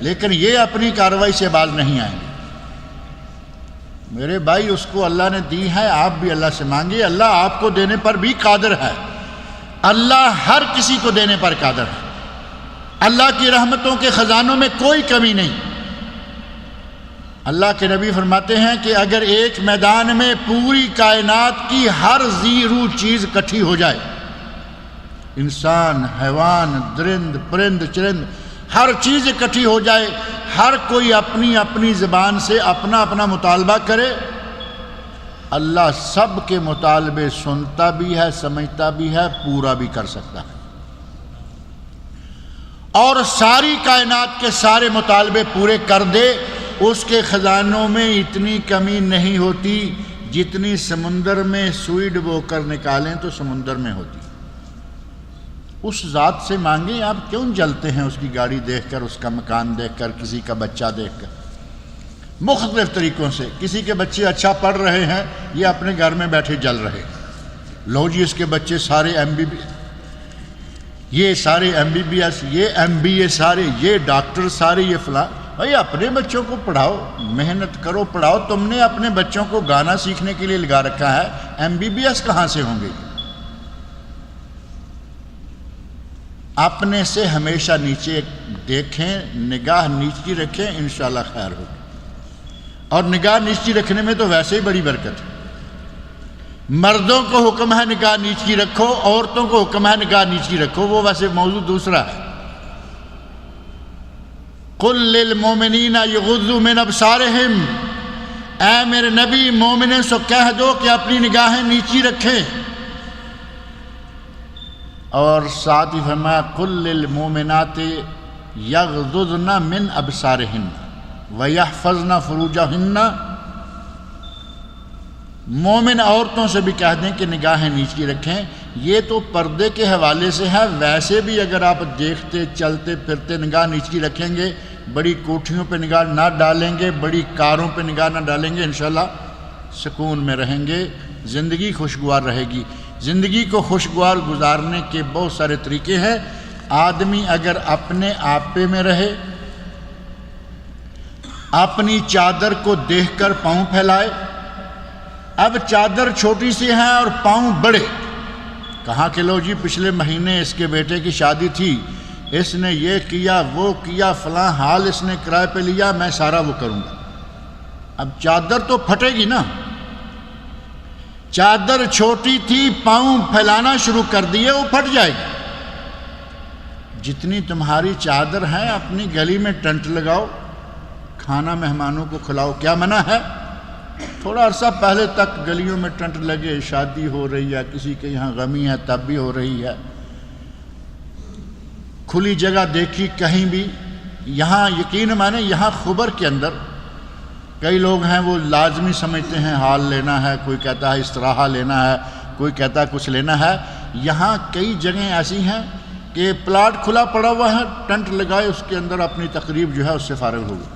لیکن یہ اپنی کارروائی سے باز نہیں آئیں گے۔ میرے بھائی، اس کو اللہ نے دی ہے، آپ بھی اللہ سے مانگے، اللہ آپ کو دینے پر بھی قادر ہے، اللہ ہر کسی کو دینے پر قادر ہے، اللہ کی رحمتوں کے خزانوں میں کوئی کمی نہیں۔ اللہ کے نبی فرماتے ہیں کہ اگر ایک میدان میں پوری کائنات کی ہر ذی روح چیز اکٹھی ہو جائے، انسان، حیوان، درند، پرند، چرند، ہر چیز اکٹھی ہو جائے، ہر کوئی اپنی اپنی زبان سے اپنا اپنا مطالبہ کرے، اللہ سب کے مطالبے سنتا بھی ہے، سمجھتا بھی ہے، پورا بھی کر سکتا ہے، اور ساری کائنات کے سارے مطالبے پورے کر دے۔ اس کے خزانوں میں اتنی کمی نہیں ہوتی جتنی سمندر میں سوئی ڈبو کر نکالیں تو سمندر میں ہوتی۔ اس ذات سے مانگیں۔ آپ کیوں جلتے ہیں اس کی گاڑی دیکھ کر، اس کا مکان دیکھ کر، کسی کا بچہ دیکھ کر؟ مختلف طریقوں سے کسی کے بچے اچھا پڑھ رہے ہیں، یہ اپنے گھر میں بیٹھے جل رہے، لو جی اس کے بچے سارے یہ سارے MBBS، یہ MBA سارے، یہ ڈاکٹر سارے، یہ فلاں۔ بھائی اپنے بچوں کو پڑھاؤ، محنت کرو، پڑھاؤ۔ تم نے اپنے بچوں کو گانا سیکھنے کے لیے لگا رکھا ہے، MBBS کہاں سے ہوں گے؟ اپنے سے ہمیشہ نیچے دیکھیں، نگاہ نیچی رکھیں، انشاءاللہ خیر ہوگی۔ اور نگاہ نیچی رکھنے میں تو ویسے ہی بڑی برکت ہے۔ مردوں کو حکم ہے نگاہ نیچی رکھو، عورتوں کو حکم ہے نگاہ نیچی رکھو، وہ ویسے موضوع دوسرا ہے۔ قُل لِّلْمُؤْمِنِينَ يَغُضُّوا مِنْ أَبْصَارِهِمْ، اے میرے نبی مومنوں سے کہہ دو کہ اپنی نگاہیں نیچی رکھیں، اور ساتھ ہی فرمایا قُل لِّلْمُؤْمِنَاتِ يَغْضُضْنَ مِنْ أَبْصَارِهِنَّ وَيَحْفَظْنَ فُرُوجَهُنَّ۔ مومن عورتوں سے بھی کہہ دیں کہ نگاہیں نیچی رکھیں۔ یہ تو پردے کے حوالے سے ہے، ویسے بھی اگر آپ دیکھتے چلتے پھرتے نگاہ نیچی رکھیں گے، بڑی کوٹھیوں پہ نگاہ نہ ڈالیں گے، بڑی کاروں پہ نگاہ نہ ڈالیں گے، انشاءاللہ سکون میں رہیں گے، زندگی خوشگوار رہے گی۔ زندگی کو خوشگوار گزارنے کے بہت سارے طریقے ہیں۔ آدمی اگر اپنے آپے میں رہے، اپنی چادر کو دیکھ کر پاؤں پھیلائے۔ اب چادر چھوٹی سی ہے اور پاؤں بڑے، کہاں کہ لو جی پچھلے مہینے اس کے بیٹے کی شادی تھی، اس نے یہ کیا وہ کیا، فلاں حال اس نے کرائے پہ لیا، میں سارا وہ کروں گا۔ اب چادر تو پھٹے گی نا۔ چادر چھوٹی تھی، پاؤں پھیلانا شروع کر دیے، وہ پھٹ جائے گی۔ جتنی تمہاری چادر ہیں اپنی گلی میں ٹنٹ لگاؤ، کھانا مہمانوں کو کھلاؤ، کیا منع ہے؟ تھوڑا عرصہ پہلے تک گلیوں میں ٹنٹ لگے، شادی ہو رہی ہے، کسی کے یہاں غمی ہے تب بھی ہو رہی ہے، کھلی جگہ دیکھی کہیں بھی۔ یہاں یقین مانے یہاں خبر کے اندر کئی لوگ ہیں وہ لازمی سمجھتے ہیں حال لینا ہے، کوئی کہتا ہے استراحہ لینا ہے، کوئی کہتا ہے کچھ لینا ہے۔ یہاں کئی جگہیں ایسی ہیں کہ پلاٹ کھلا پڑا ہوا ہے، ٹنٹ لگائے، اس کے اندر اپنی تقریب جو ہے اس سے فارغ ہو گئی۔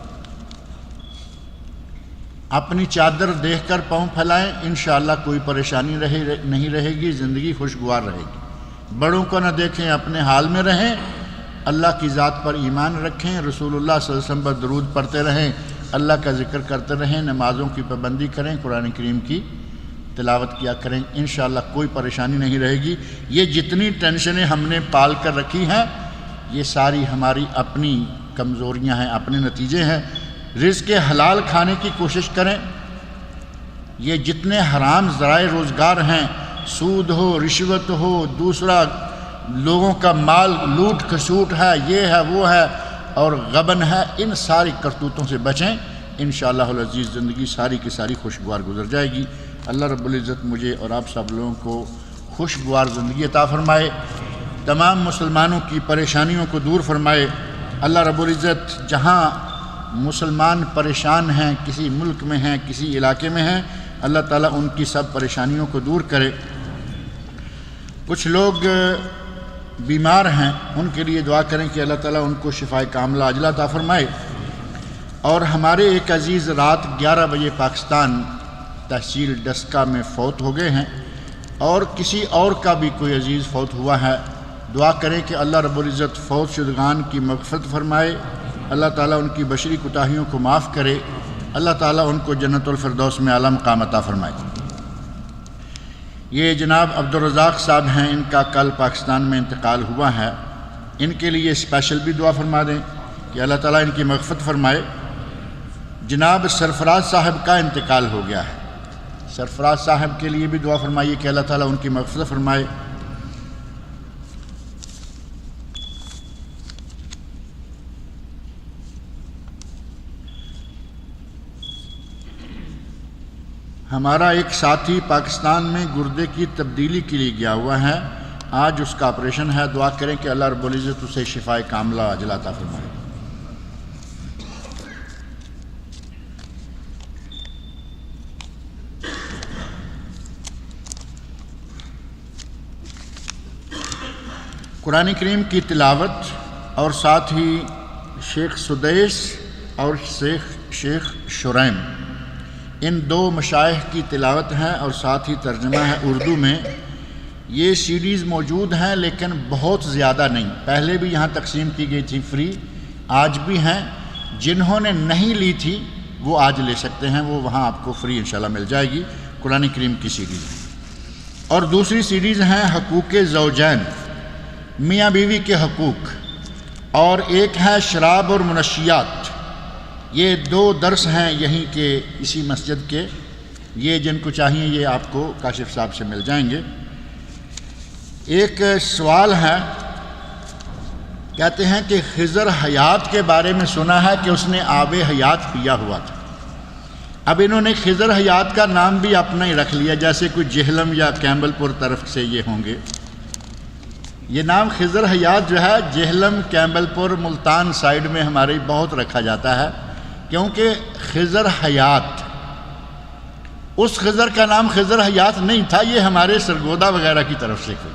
اپنی چادر دیکھ کر پاؤں پھیلائیں، انشاءاللہ کوئی پریشانی نہیں رہے گی، زندگی خوشگوار رہے گی۔ بڑوں کو نہ دیکھیں، اپنے حال میں رہیں، اللہ کی ذات پر ایمان رکھیں، رسول اللہ صلی اللہ علیہ وسلم پر درود پڑھتے رہیں، اللہ کا ذکر کرتے رہیں، نمازوں کی پابندی کریں، قرآن کریم کی تلاوت کیا کریں، انشاءاللہ کوئی پریشانی نہیں رہے گی۔ یہ جتنی ٹینشنیں ہم نے پال کر رکھی ہیں، یہ ساری ہماری اپنی کمزوریاں ہیں، اپنے نتیجے ہیں۔ رزق حلال کھانے کی کوشش کریں، یہ جتنے حرام ذرائع روزگار ہیں، سود ہو، رشوت ہو، دوسرا لوگوں کا مال لوٹ کھسوٹ ہے، یہ ہے وہ ہے اور غبن ہے، ان ساری کرتوتوں سے بچیں۔ انشاءاللہ العزیز زندگی ساری کی ساری خوشگوار گزر جائے گی۔ اللہ رب العزت مجھے اور آپ سب لوگوں کو خوشگوار زندگی عطا فرمائے، تمام مسلمانوں کی پریشانیوں کو دور فرمائے۔ اللہ رب العزت جہاں مسلمان پریشان ہیں، کسی ملک میں ہیں، کسی علاقے میں ہیں، اللہ تعالیٰ ان کی سب پریشانیوں کو دور کرے۔ کچھ لوگ بیمار ہیں، ان کے لیے دعا کریں کہ اللہ تعالیٰ ان کو شفائے کاملہ عاجلہ عطا فرمائے۔ اور ہمارے ایک عزیز رات 11 بجے پاکستان تحصیل ڈسکا میں فوت ہو گئے ہیں، اور کسی اور کا بھی کوئی عزیز فوت ہوا ہے، دعا کریں کہ اللہ رب العزت فوت شدگان کی مغفرت فرمائے، اللہ تعالیٰ ان کی بشری کوتاہیوں کو معاف کرے، اللہ تعالیٰ ان کو جنت الفردوس میں اعلی مقام عطا فرمائے۔ یہ جناب عبدالرزاق صاحب ہیں، ان کا کل پاکستان میں انتقال ہوا ہے، ان کے لیے اسپیشل بھی دعا فرما دیں کہ اللہ تعالیٰ ان کی مغفرت فرمائے۔ جناب سرفراز صاحب کا انتقال ہو گیا ہے، سرفراز صاحب کے لیے بھی دعا فرمائیے کہ اللہ تعالیٰ ان کی مغفرت فرمائے۔ ہمارا ایک ساتھی پاکستان میں گردے کی تبدیلی کے لیے گیا ہوا ہے، آج اس کا آپریشن ہے، دعا کریں کہ اللہ رب العزت اسے شفائے کاملہ عاجلہ عطا فرمائے۔ قرآن کریم کی تلاوت اور ساتھ ہی شیخ سدیس اور شیخ شریم، ان دو مشائخ کی تلاوت ہے اور ساتھ ہی ترجمہ ہے اردو میں۔ یہ سیڈیز موجود ہیں لیکن بہت زیادہ نہیں، پہلے بھی یہاں تقسیم کی گئی تھی فری، آج بھی ہیں، جنہوں نے نہیں لی تھی وہ آج لے سکتے ہیں، وہ وہاں آپ کو فری انشاءاللہ مل جائے گی، قرآن کریم کی سیڈیز۔ اور دوسری سیڈیز ہیں حقوق زوجین، میاں بیوی کے حقوق، اور ایک ہے شراب اور منشیات۔ یہ دو درس ہیں یہیں کے اسی مسجد کے، یہ جن کو چاہیے یہ آپ کو کاشف صاحب سے مل جائیں گے۔ ایک سوال ہے، کہتے ہیں کہ خضر حیات کے بارے میں سنا ہے کہ اس نے آب حیات پیا ہوا تھا۔ اب انہوں نے خضر حیات کا نام بھی اپنا ہی رکھ لیا، جیسے کوئی جہلم یا کیمبل پور طرف سے یہ ہوں گے۔ یہ نام خضر حیات جو ہے جہلم، کیمبل پور، ملتان سائیڈ میں ہمارے بہت رکھا جاتا ہے، کیونکہ خضر حیات، اس خضر کا نام خضر حیات نہیں تھا، یہ ہمارے سرگودا وغیرہ کی طرف سے کوئی،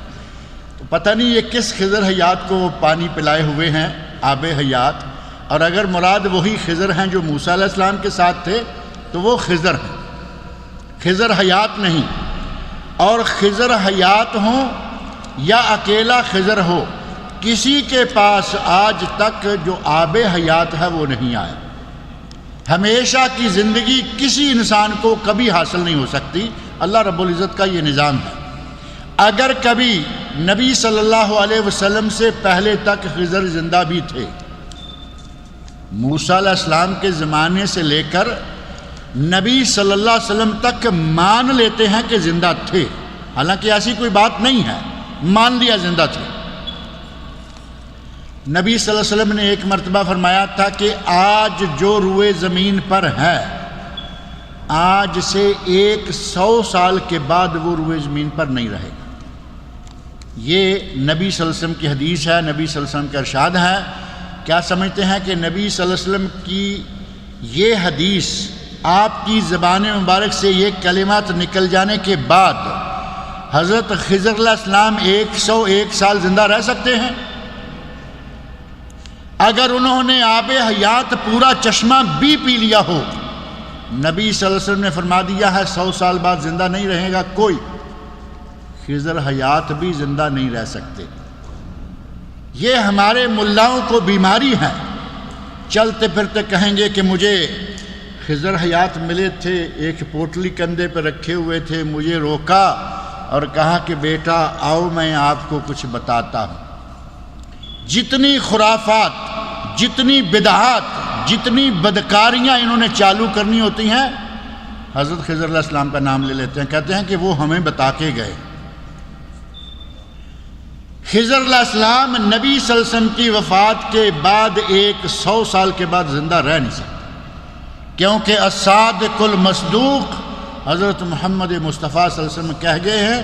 تو پتہ نہیں یہ کس خضر حیات کو وہ پانی پلائے ہوئے ہیں آب حیات، اور اگر مراد وہی خضر ہیں جو موسیٰ علیہ السلام کے ساتھ تھے تو وہ خضر ہیں، خضر حیات نہیں۔ اور خضر حیات ہوں یا اکیلا خضر ہو، کسی کے پاس آج تک جو آب حیات ہے وہ نہیں آیا۔ ہمیشہ کی زندگی کسی انسان کو کبھی حاصل نہیں ہو سکتی، اللہ رب العزت کا یہ نظام ہے۔ اگر کبھی نبی صلی اللہ علیہ وسلم سے پہلے تک خضر زندہ بھی تھے، موسیٰ علیہ السلام کے زمانے سے لے کر نبی صلی اللہ علیہ وسلم تک مان لیتے ہیں کہ زندہ تھے، حالانکہ ایسی کوئی بات نہیں ہے، مان لیا زندہ تھے۔ نبی صلی اللہ علیہ وسلم نے ایک مرتبہ فرمایا تھا کہ آج جو روئے زمین پر ہے، آج سے 100 سال کے بعد وہ روئے زمین پر نہیں رہے گا۔ یہ نبی صلی اللہ علیہ وسلم کی حدیث ہے، نبی صلی اللہ علیہ وسلم کا ارشاد ہے۔ کیا سمجھتے ہیں کہ نبی صلی اللہ علیہ وسلم کی یہ حدیث، آپ کی زبان مبارک سے یہ کلمات نکل جانے کے بعد حضرت خضر علیہ السلام 101 سال زندہ رہ سکتے ہیں؟ اگر انہوں نے آب حیات پورا چشمہ بھی پی لیا ہو، نبی صلی اللہ علیہ وسلم نے فرما دیا ہے 100 سال بعد زندہ نہیں رہے گا کوئی، خضر حیات بھی زندہ نہیں رہ سکتے۔ یہ ہمارے ملاؤں کو بیماری ہے، چلتے پھرتے کہیں گے کہ مجھے خضر حیات ملے تھے، ایک پوٹلی کندھے پہ رکھے ہوئے تھے، مجھے روکا اور کہا کہ بیٹا آؤ میں آپ کو کچھ بتاتا ہوں۔ جتنی خرافات، جتنی بدعات، جتنی بدکاریاں انہوں نے چالو کرنی ہوتی ہیں، حضرت خضر علیہ السلام کا نام لے لیتے ہیں، کہتے ہیں کہ وہ ہمیں بتا کے گئے۔ خضر علیہ السلام نبی صلی اللہ علیہ وسلم کی وفات کے بعد 100 سال کے بعد زندہ رہ نہیں سکتے، کیونکہ الصادق المصدوق حضرت محمد مصطفیٰ صلی اللہ علیہ وسلم کہہ گئے ہیں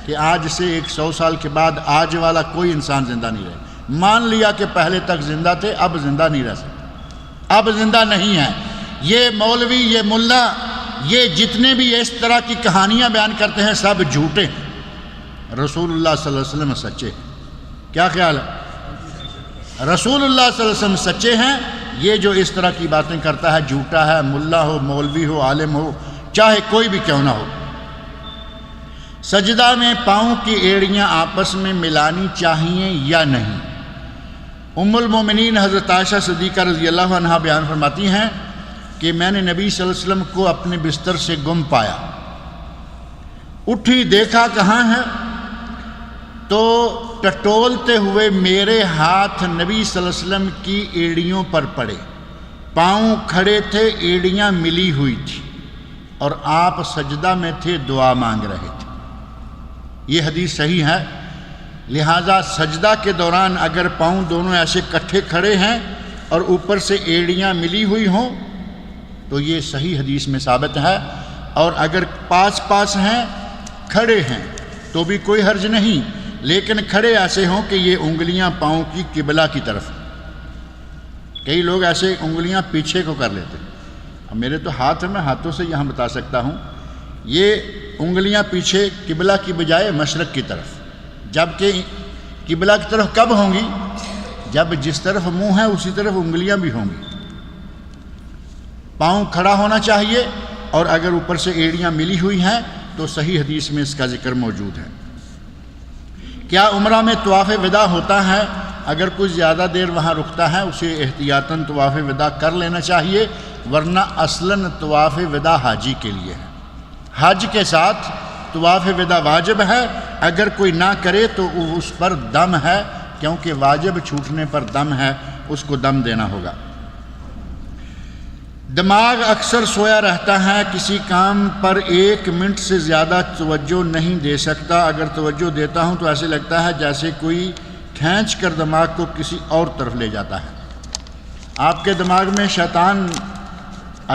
کہ آج سے 100 سال کے بعد آج والا کوئی انسان زندہ نہیں رہے۔ مان لیا کہ پہلے تک زندہ تھے، اب زندہ نہیں رہ سکتے، اب زندہ نہیں ہیں۔ یہ مولوی، یہ ملا، یہ جتنے بھی اس طرح کی کہانیاں بیان کرتے ہیں سب جھوٹے ہیں، رسول اللہ صلی اللہ علیہ وسلم سچے ہیں۔ کیا خیال ہے؟ رسول اللہ صلی اللہ علیہ وسلم سچے ہیں، یہ جو اس طرح کی باتیں کرتا ہے جھوٹا ہے، ملا ہو، مولوی ہو، عالم ہو، چاہے کوئی بھی کیوں نہ ہو۔ سجدہ میں پاؤں کی ایڑیاں آپس میں ملانی چاہیے یا نہیں؟ ام المومنین حضرت عائشہ صدیقہ رضی اللہ عنہا بیان فرماتی ہیں کہ میں نے نبی صلی اللہ علیہ وسلم کو اپنے بستر سے گم پایا، اٹھی دیکھا کہاں ہے، تو ٹٹولتے ہوئے میرے ہاتھ نبی صلی اللہ علیہ وسلم کی ایڑیوں پر پڑے، پاؤں کھڑے تھے، ایڑیاں ملی ہوئی تھی، اور آپ سجدہ میں تھے، دعا مانگ رہے تھے۔ یہ حدیث صحیح ہے، لہٰذا سجدہ کے دوران اگر پاؤں دونوں ایسے کٹھے کھڑے ہیں اور اوپر سے ایڑیاں ملی ہوئی ہوں تو یہ صحیح حدیث میں ثابت ہے، اور اگر پاس پاس ہیں، کھڑے ہیں تو بھی کوئی حرج نہیں، لیکن کھڑے ایسے ہوں کہ یہ انگلیاں پاؤں کی قبلہ کی طرف۔ کئی لوگ ایسے انگلیاں پیچھے کو کر لیتے ہیں، اب میرے تو ہاتھ ہے، میں ہاتھوں سے یہاں بتا سکتا ہوں، یہ انگلیاں پیچھے قبلہ کی بجائے مشرق کی طرف، جبکہ قبلہ کی طرف کب ہوں گی؟ جب جس طرف منہ ہے اسی طرف انگلیاں بھی ہوں گی۔ پاؤں کھڑا ہونا چاہیے، اور اگر اوپر سے ایڑیاں ملی ہوئی ہیں تو صحیح حدیث میں اس کا ذکر موجود ہے۔ کیا عمرہ میں طواف وداع ہوتا ہے؟ اگر کوئی زیادہ دیر وہاں رکتا ہے اسے احتیاطاً طواف وداع کر لینا چاہیے، ورنہ اصلاً طواف وداع حاجی کے لیے ہے۔ حج کے ساتھ طواف وداع واجب ہے، اگر کوئی نہ کرے تو اس پر دم ہے، کیونکہ واجب چھوٹنے پر دم ہے، اس کو دم دینا ہوگا۔ دماغ اکثر سویا رہتا ہے، کسی کام پر 1 منٹ سے زیادہ توجہ نہیں دے سکتا، اگر توجہ دیتا ہوں تو ایسے لگتا ہے جیسے کوئی کھینچ کر دماغ کو کسی اور طرف لے جاتا ہے۔ آپ کے دماغ میں شیطان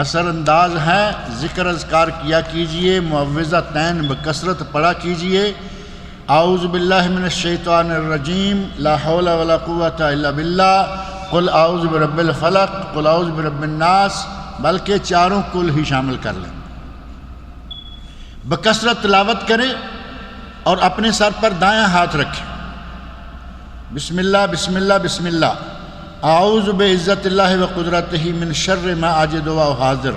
اثر انداز ہے، ذکر اذکار کیا کیجئے، معوذتین بکثرت پڑھا کیجئے، اعوذ باللہ من الشیطان الرجیم، لا حول ولا قوت الا باللہ، قل اعوذ برب الفلق، قل اعوذ برب الناس، بلکہ چاروں کل ہی شامل کر لیں۔ بکثرت تلاوت کریں اور اپنے سر پر دائیں ہاتھ رکھیں، بسم اللہ بسم اللہ بسم اللہ، اعوذ بعزت اللہ و قدرتہ من شر ما اجد و حاضر،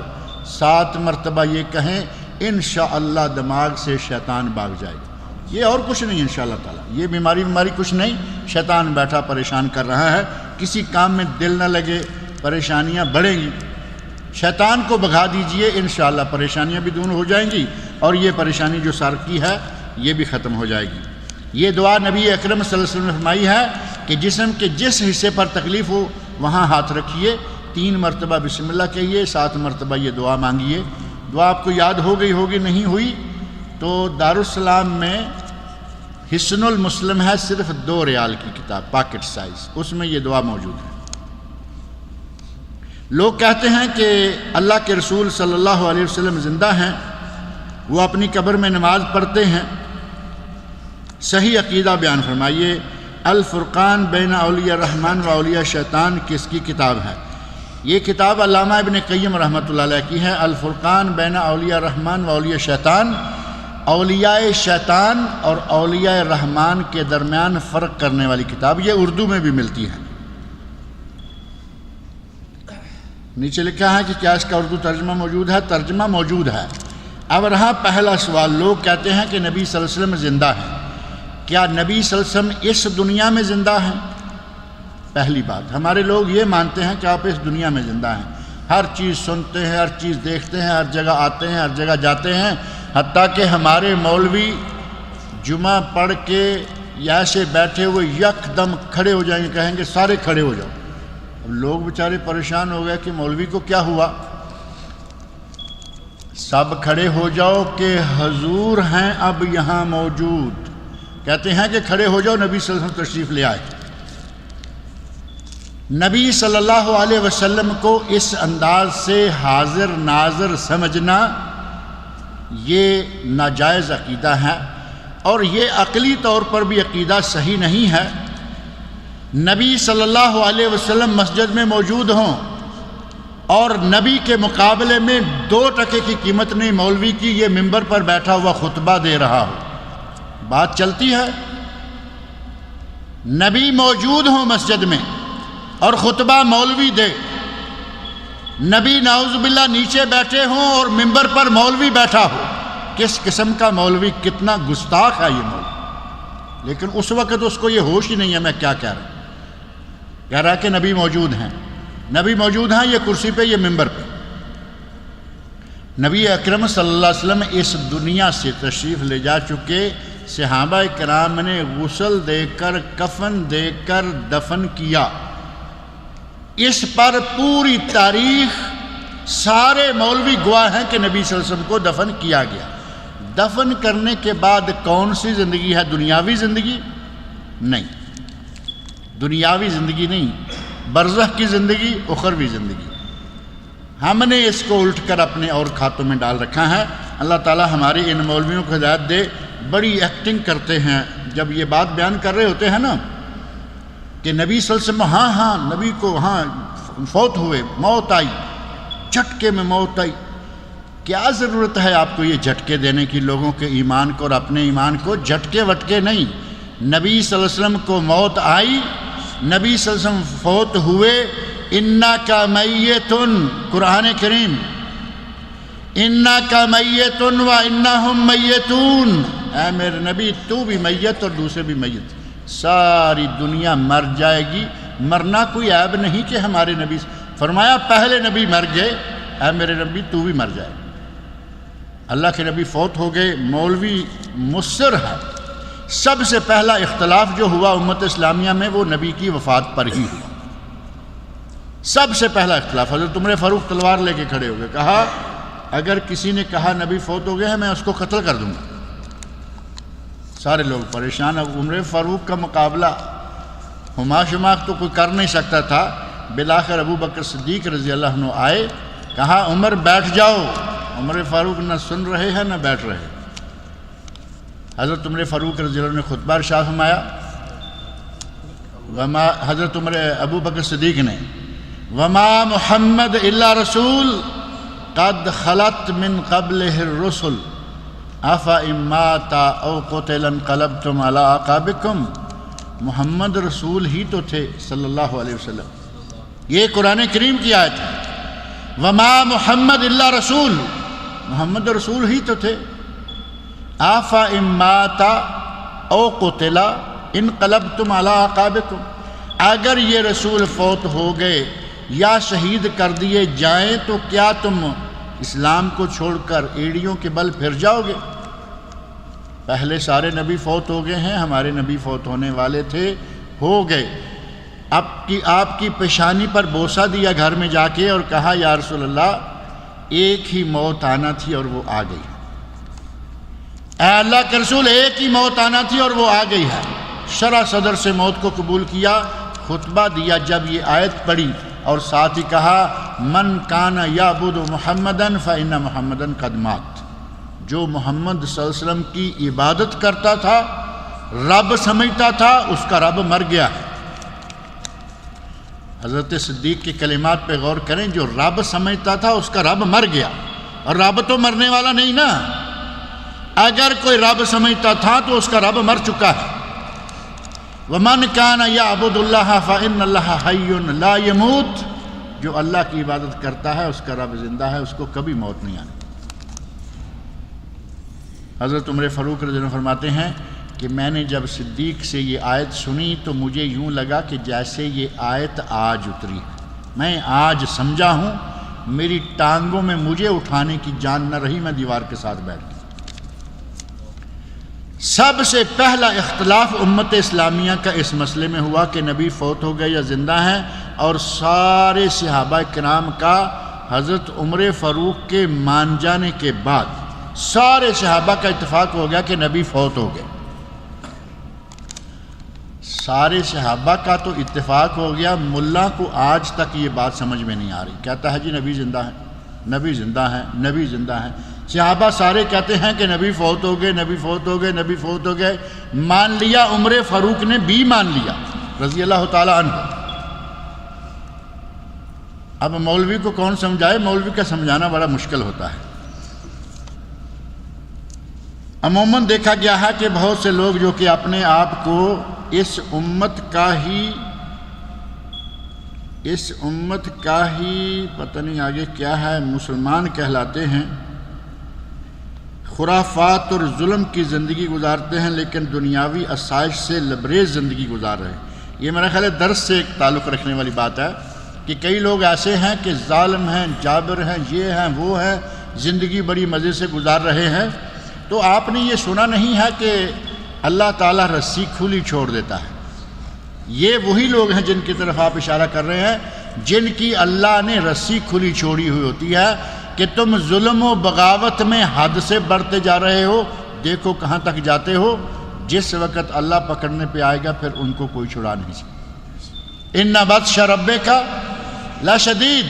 7 مرتبہ یہ کہیں، انشاءاللہ دماغ سے شیطان بھاگ جائے گا۔ یہ اور کچھ نہیں انشاءاللہ تعالی، یہ بیماری کچھ نہیں، شیطان بیٹھا پریشان کر رہا ہے، کسی کام میں دل نہ لگے، پریشانیاں بڑھیں گی، شیطان کو بھگا دیجئے، انشاءاللہ پریشانیاں بھی دور ہو جائیں گی، اور یہ پریشانی جو سر کی ہے یہ بھی ختم ہو جائے گی۔ یہ دعا نبی اکرم صلی اللہ علیہ وسلم نے فرمائی ہے کہ جسم کے جس حصے پر تکلیف ہو وہاں ہاتھ رکھیے، 3 مرتبہ بسم اللہ کہیے، 7 مرتبہ یہ دعا مانگیے۔ دعا آپ کو یاد ہو گئی ہوگی، نہیں ہوئی تو دارالسلام میں حسن المسلم ہے، صرف 2 ریال کی کتاب، پاکٹ سائز، اس میں یہ دعا موجود ہے۔ لوگ کہتے ہیں کہ اللہ کے رسول صلی اللہ علیہ وسلم زندہ ہیں، وہ اپنی قبر میں نماز پڑھتے ہیں، صحیح عقیدہ بیان فرمائیے۔ الفرقان بین اولیاء الرحمن و اولیاء شیطان کس کی کتاب ہے؟ یہ کتاب علامہ ابن قیم رحمۃ اللہ علیہ کی ہے، الفرقان بین اولیاء الرحمن و اولیاء شیطان، اولیاء شیطان اور اولیاء رحمان کے درمیان فرق کرنے والی کتاب، یہ اردو میں بھی ملتی ہے۔ نیچے لکھا ہے کہ کیا اس کا اردو ترجمہ موجود ہے؟ ترجمہ موجود ہے۔ اب رہا پہلا سوال، لوگ کہتے ہیں کہ نبی صلی اللہ علیہ وسلم زندہ ہیں، کیا نبی صلی اللہ علیہ وسلم اس دنیا میں زندہ ہیں؟ پہلی بات، ہمارے لوگ یہ مانتے ہیں کہ آپ اس دنیا میں زندہ ہیں، ہر چیز سنتے ہیں، ہر چیز دیکھتے ہیں، ہر جگہ آتے ہیں، ہر جگہ جاتے ہیں، حتیٰ کہ ہمارے مولوی جمعہ پڑھ کے ایسے بیٹھے ہوئے یک دم کھڑے ہو جائیں گے، کہیں گے سارے کھڑے ہو جاؤ۔ اب لوگ بیچارے پریشان ہو گئے کہ مولوی کو کیا ہوا؟ سب کھڑے ہو جاؤ کہ حضور ہیں اب یہاں موجود. کہتے ہیں کہ کھڑے ہو جاؤ، نبی صلی اللہ علیہ وسلم تشریف لے آئے. نبی صلی اللہ علیہ وسلم کو اس انداز سے حاضر ناظر سمجھنا یہ ناجائز عقیدہ ہے، اور یہ عقلی طور پر بھی عقیدہ صحیح نہیں ہے. نبی صلی اللہ علیہ وسلم مسجد میں موجود ہوں اور نبی کے مقابلے میں 2 ٹکے کی قیمت نہیں مولوی کی، یہ ممبر پر بیٹھا ہوا خطبہ دے رہا ہو، بات چلتی ہے؟ نبی موجود ہوں مسجد میں اور خطبہ مولوی دے، نبی نعوذ باللہ نیچے بیٹھے ہوں اور ممبر پر مولوی بیٹھا ہو. کس قسم کا مولوی، کتنا گستاخ ہے یہ مولوی. لیکن اس وقت اس کو یہ ہوش ہی نہیں ہے میں کیا کہہ رہا ہوں. کہہ رہا کہ نبی موجود ہیں، نبی موجود ہیں، یہ کرسی پہ، یہ ممبر پہ. نبی اکرم صلی اللہ علیہ وسلم اس دنیا سے تشریف لے جا چکے. صحابہ کرام نے غسل دے کر، کفن دے کر دفن کیا. اس پر پوری تاریخ سارے مولوی گواہ ہیں کہ نبی صلی اللہ علیہ وسلم کو دفن کیا گیا. دفن کرنے کے بعد کون سی زندگی ہے؟ دنیاوی زندگی نہیں، دنیاوی زندگی نہیں، برزخ کی زندگی، اخروی زندگی. ہم نے اس کو الٹ کر اپنے اور کھاتوں میں ڈال رکھا ہے. اللہ تعالی ہمارے ان مولویوں کو ہدایت دے. بڑی ایکٹنگ کرتے ہیں جب یہ بات بیان کر رہے ہوتے ہیں نا کہ نبی صلی اللہ علیہ وسلم ہاں نبی کو فوت ہوئے، موت آئی، جھٹکے میں موت آئی. کیا ضرورت ہے آپ کو یہ جھٹکے دینے کی لوگوں کے ایمان کو اور اپنے ایمان کو؟ جھٹکے وٹکے نہیں. نبی صلی اللہ علیہ وسلم کو موت آئی، نبی صلی اللہ علیہ وسلم فوت ہوئے. انکا میتن، قرآن کریم، انکا میتن و انہم میتون، اے میرے نبی تو بھی میت اور دوسرے بھی میت. ساری دنیا مر جائے گی. مرنا کوئی عیب نہیں کہ ہمارے نبی، فرمایا پہلے نبی مر گئے، اے میرے نبی تو بھی مر جائے. اللہ کے نبی فوت ہو گئے. مولوی مصر ہے. سب سے پہلا اختلاف جو ہوا امت اسلامیہ میں وہ نبی کی وفات پر ہی ہوا. سب سے پہلا اختلاف. حضرت عمر فاروق تلوار لے کے کھڑے ہو گئے. کہا اگر کسی نے کہا نبی فوت ہو گئے ہیں میں اس کو قتل کر دوں گا. سارے لوگ پریشان. اب عمر فاروق کا مقابلہ ہما شماخ تو کوئی کر نہیں سکتا تھا. بالآخر ابو بکر صدیق رضی اللہ عنہ آئے. کہا عمر بیٹھ جاؤ. عمر فاروق نہ سن رہے ہیں نہ بیٹھ رہے. حضرت عمر فاروق رضی اللہ عنہ نے خطبہ ارشاد فرمایا. حضرت عمر ابو بکر صدیق نے وما محمد الا رسول قد خلت من قبلہ الرسل افا مات او قتل انقلبتم علی اعقابکم. محمد رسول ہی تو تھے صلی اللہ علیہ وسلم. یہ قرآن کریم کی آیت ہے. وما محمد الا رسول، محمد رسول ہی تو تھے. آفا مات او قتل انقلبتم علی اعقابکم، اگر یہ رسول فوت ہو گئے یا شہید کر دیے جائیں تو کیا تم اسلام کو چھوڑ کر ایڑیوں کے بل پھر جاؤ گے؟ پہلے سارے نبی فوت ہو گئے ہیں، ہمارے نبی فوت ہونے والے تھے، ہو گئے. آپ کی پیشانی پر بوسہ دیا گھر میں جا کے اور کہا یا رسول اللہ ایک ہی موت آنا تھی اور وہ آ گئی. اے اللہ کے رسول ایک ہی موت آنا تھی اور وہ آ گئی ہے. شرح صدر سے موت کو قبول کیا. خطبہ دیا جب یہ آیت پڑھی اور ساتھ ہی کہا من کان یعبد محمدن فإن محمدن قد مات. جو محمد صلی اللہ علیہ وسلم کی عبادت کرتا تھا، رب سمجھتا تھا، اس کا رب مر گیا ہے. حضرت صدیق کے کلمات پہ غور کریں. جو رب سمجھتا تھا اس کا رب مر گیا، اور رب تو مرنے والا نہیں نا. اگر کوئی رب سمجھتا تھا تو اس کا رب مر چکا ہے. وَمَنْ كَانَ يَعْبُدُ اللَّهَ فَإِنَّ اللَّهَ حَيٌّ لَا يَمُوتُ. جو اللہ کی عبادت کرتا ہے اس کا رب زندہ ہے، اس کو کبھی موت نہیں آنی. حضرت عمر فاروق رضی اللہ عنہ فرماتے ہیں کہ میں نے جب صدیق سے یہ آیت سنی تو مجھے یوں لگا کہ جیسے یہ آیت آج اتری. میں آج سمجھا ہوں. میری ٹانگوں میں مجھے اٹھانے کی جان نہ رہی، میں دیوار کے ساتھ بیٹھ گیا. سب سے پہلا اختلاف امت اسلامیہ کا اس مسئلے میں ہوا کہ نبی فوت ہو گئے یا زندہ ہیں، اور سارے صحابہ کرام کا حضرت عمر فاروق کے مان جانے کے بعد سارے صحابہ کا اتفاق ہو گیا کہ نبی فوت ہو گئے. سارے صحابہ کا تو اتفاق ہو گیا، ملا کو آج تک یہ بات سمجھ میں نہیں آ رہی. کہتا ہے جی نبی زندہ ہے، نبی زندہ ہے، نبی زندہ ہے. صحابہ سارے کہتے ہیں کہ نبی فوت ہو گئے، نبی فوت ہو گئے، نبی فوت ہو گئے. مان لیا، عمر فاروق نے بھی مان لیا رضی اللہ تعالی عنہ. اب مولوی کو کون سمجھائے؟ مولوی کا سمجھانا بڑا مشکل ہوتا ہے. عموماً دیکھا گیا ہے کہ بہت سے لوگ جو کہ اپنے آپ کو اس امت کا ہی پتہ نہیں آگے کیا ہے مسلمان کہلاتے ہیں، خرافات اور ظلم کی زندگی گزارتے ہیں، لیکن دنیاوی آسائش سے لبریز زندگی گزار رہے ہیں. یہ میرا خیال ہے درس سے ایک تعلق رکھنے والی بات ہے کہ کئی لوگ ایسے ہیں کہ ظالم ہیں، جابر ہیں، یہ ہیں، وہ ہیں، زندگی بڑی مزے سے گزار رہے ہیں. تو آپ نے یہ سنا نہیں ہے کہ اللہ تعالیٰ رسی کھلی چھوڑ دیتا ہے. یہ وہی لوگ ہیں جن کی طرف آپ اشارہ کر رہے ہیں، جن کی اللہ نے رسی کھلی چھوڑی ہوئی ہوتی ہے کہ تم ظلم و بغاوت میں حد سے بڑھتے جا رہے ہو، دیکھو کہاں تک جاتے ہو. جس وقت اللہ پکڑنے پہ آئے گا پھر ان کو کوئی چھڑا نہیں سکتا. ان بطش ربک لشدید،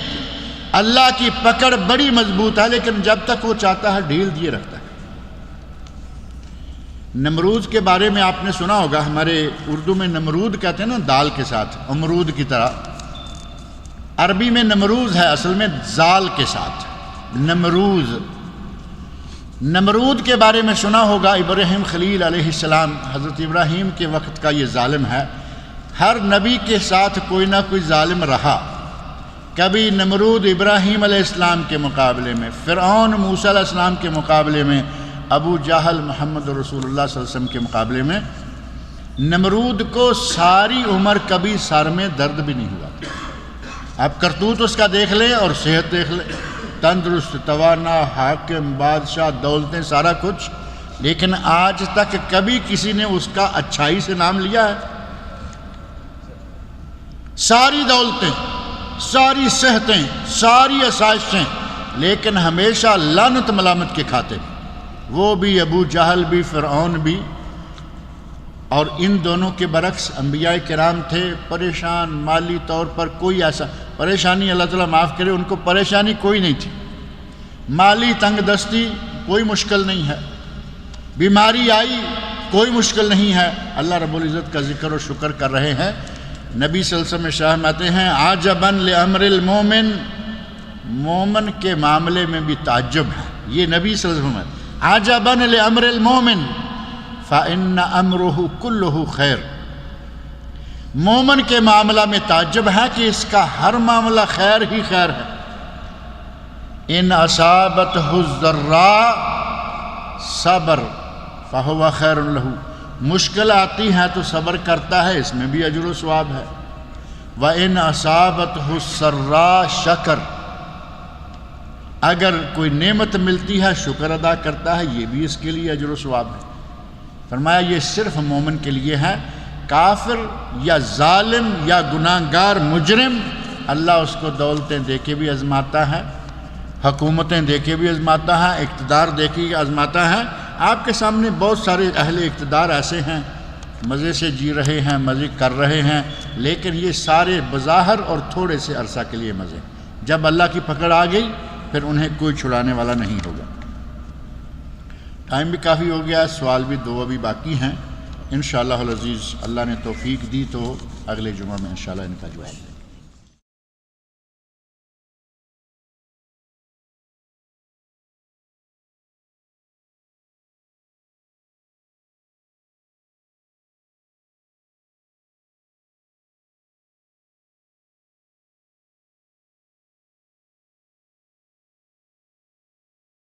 اللہ کی پکڑ بڑی مضبوط ہے، لیکن جب تک وہ چاہتا ہے ڈھیل دیے رکھتا ہے. نمرود کے بارے میں آپ نے سنا ہوگا، ہمارے اردو میں نمرود کہتے ہیں نا دال کے ساتھ، امرود کی طرح. عربی میں نمروز ہے، اصل میں زال کے ساتھ نمروز. نمرود کے بارے میں سنا ہوگا، ابراہیم خلیل علیہ السلام، حضرت ابراہیم کے وقت کا یہ ظالم ہے. ہر نبی کے ساتھ کوئی نہ کوئی ظالم رہا. کبھی نمرود ابراہیم علیہ السلام کے مقابلے میں، فرعون موسیٰ علیہ السلام کے مقابلے میں، ابو جہل محمد رسول اللہ صلی اللہ علیہ وسلم کے مقابلے میں. نمرود کو ساری عمر کبھی سر میں درد بھی نہیں ہوا. آپ کرتوت اس کا دیکھ لیں اور صحت دیکھ لیں، تندرست، توانا، حاکم، بادشاہ، دولتیں، سارا کچھ، لیکن آج تک کبھی کسی نے اس کا اچھائی سے نام لیا ہے؟ ساری دولتیں، ساری صحتیں، ساری آسائشیں، لیکن ہمیشہ لعنت ملامت کے کھاتے. وہ بھی ابو جہل بھی، فرعون بھی. اور ان دونوں کے برعکس انبیاء کرام تھے پریشان مالی طور پر. کوئی ایسا پریشانی، اللہ تعالیٰ معاف کرے، ان کو پریشانی کوئی نہیں تھی. مالی تنگ دستی کوئی مشکل نہیں ہے، بیماری آئی کوئی مشکل نہیں ہے. اللہ رب العزت کا ذکر و شکر کر رہے ہیں. نبی صلی اللہ علیہ وسلم شاہ آتے ہیں عجباً لامر المومن، مومن کے معاملے میں بھی تعجب ہے. یہ نبی صلی اللہ علیہ وسلم عجباً لامر المومن فإن امرہ کلہ خیر. مومن کے معاملہ میں تعجب ہے کہ اس کا ہر معاملہ خیر ہی خیر ہے. ان اصابتہ الضراء صبر فہو خیر لہ، مشکل آتی ہے تو صبر کرتا ہے، اس میں بھی اجر و ثواب ہے. وَإِنْ أَصَابَتْهُ السَّرَّاءُ شَكَرَ، اگر کوئی نعمت ملتی ہے شکر ادا کرتا ہے، یہ بھی اس کے لیے اجر و ثواب ہے. فرمایا یہ صرف مومن کے لیے ہے. کافر یا ظالم یا گناہگار مجرم، اللہ اس کو دولتیں دے کے بھی آزماتا ہے، حکومتیں دے کے بھی آزماتا ہے، اقتدار دے کے آزماتا ہے. آپ کے سامنے بہت سارے اہل اقتدار ایسے ہیں، مزے سے جی رہے ہیں، مزے کر رہے ہیں، لیکن یہ سارے بظاہر اور تھوڑے سے عرصہ کے لیے مزے. جب اللہ کی پکڑ آ گئی پھر انہیں کوئی چھڑانے والا نہیں ہوگا. ٹائم بھی کافی ہو گیا، سوال بھی دو ابھی باقی ہیں. انشاءاللہ العزیز اللہ نے توفیق دی تو اگلے جمعہ میں انشاءاللہ ان کا جواب دیں.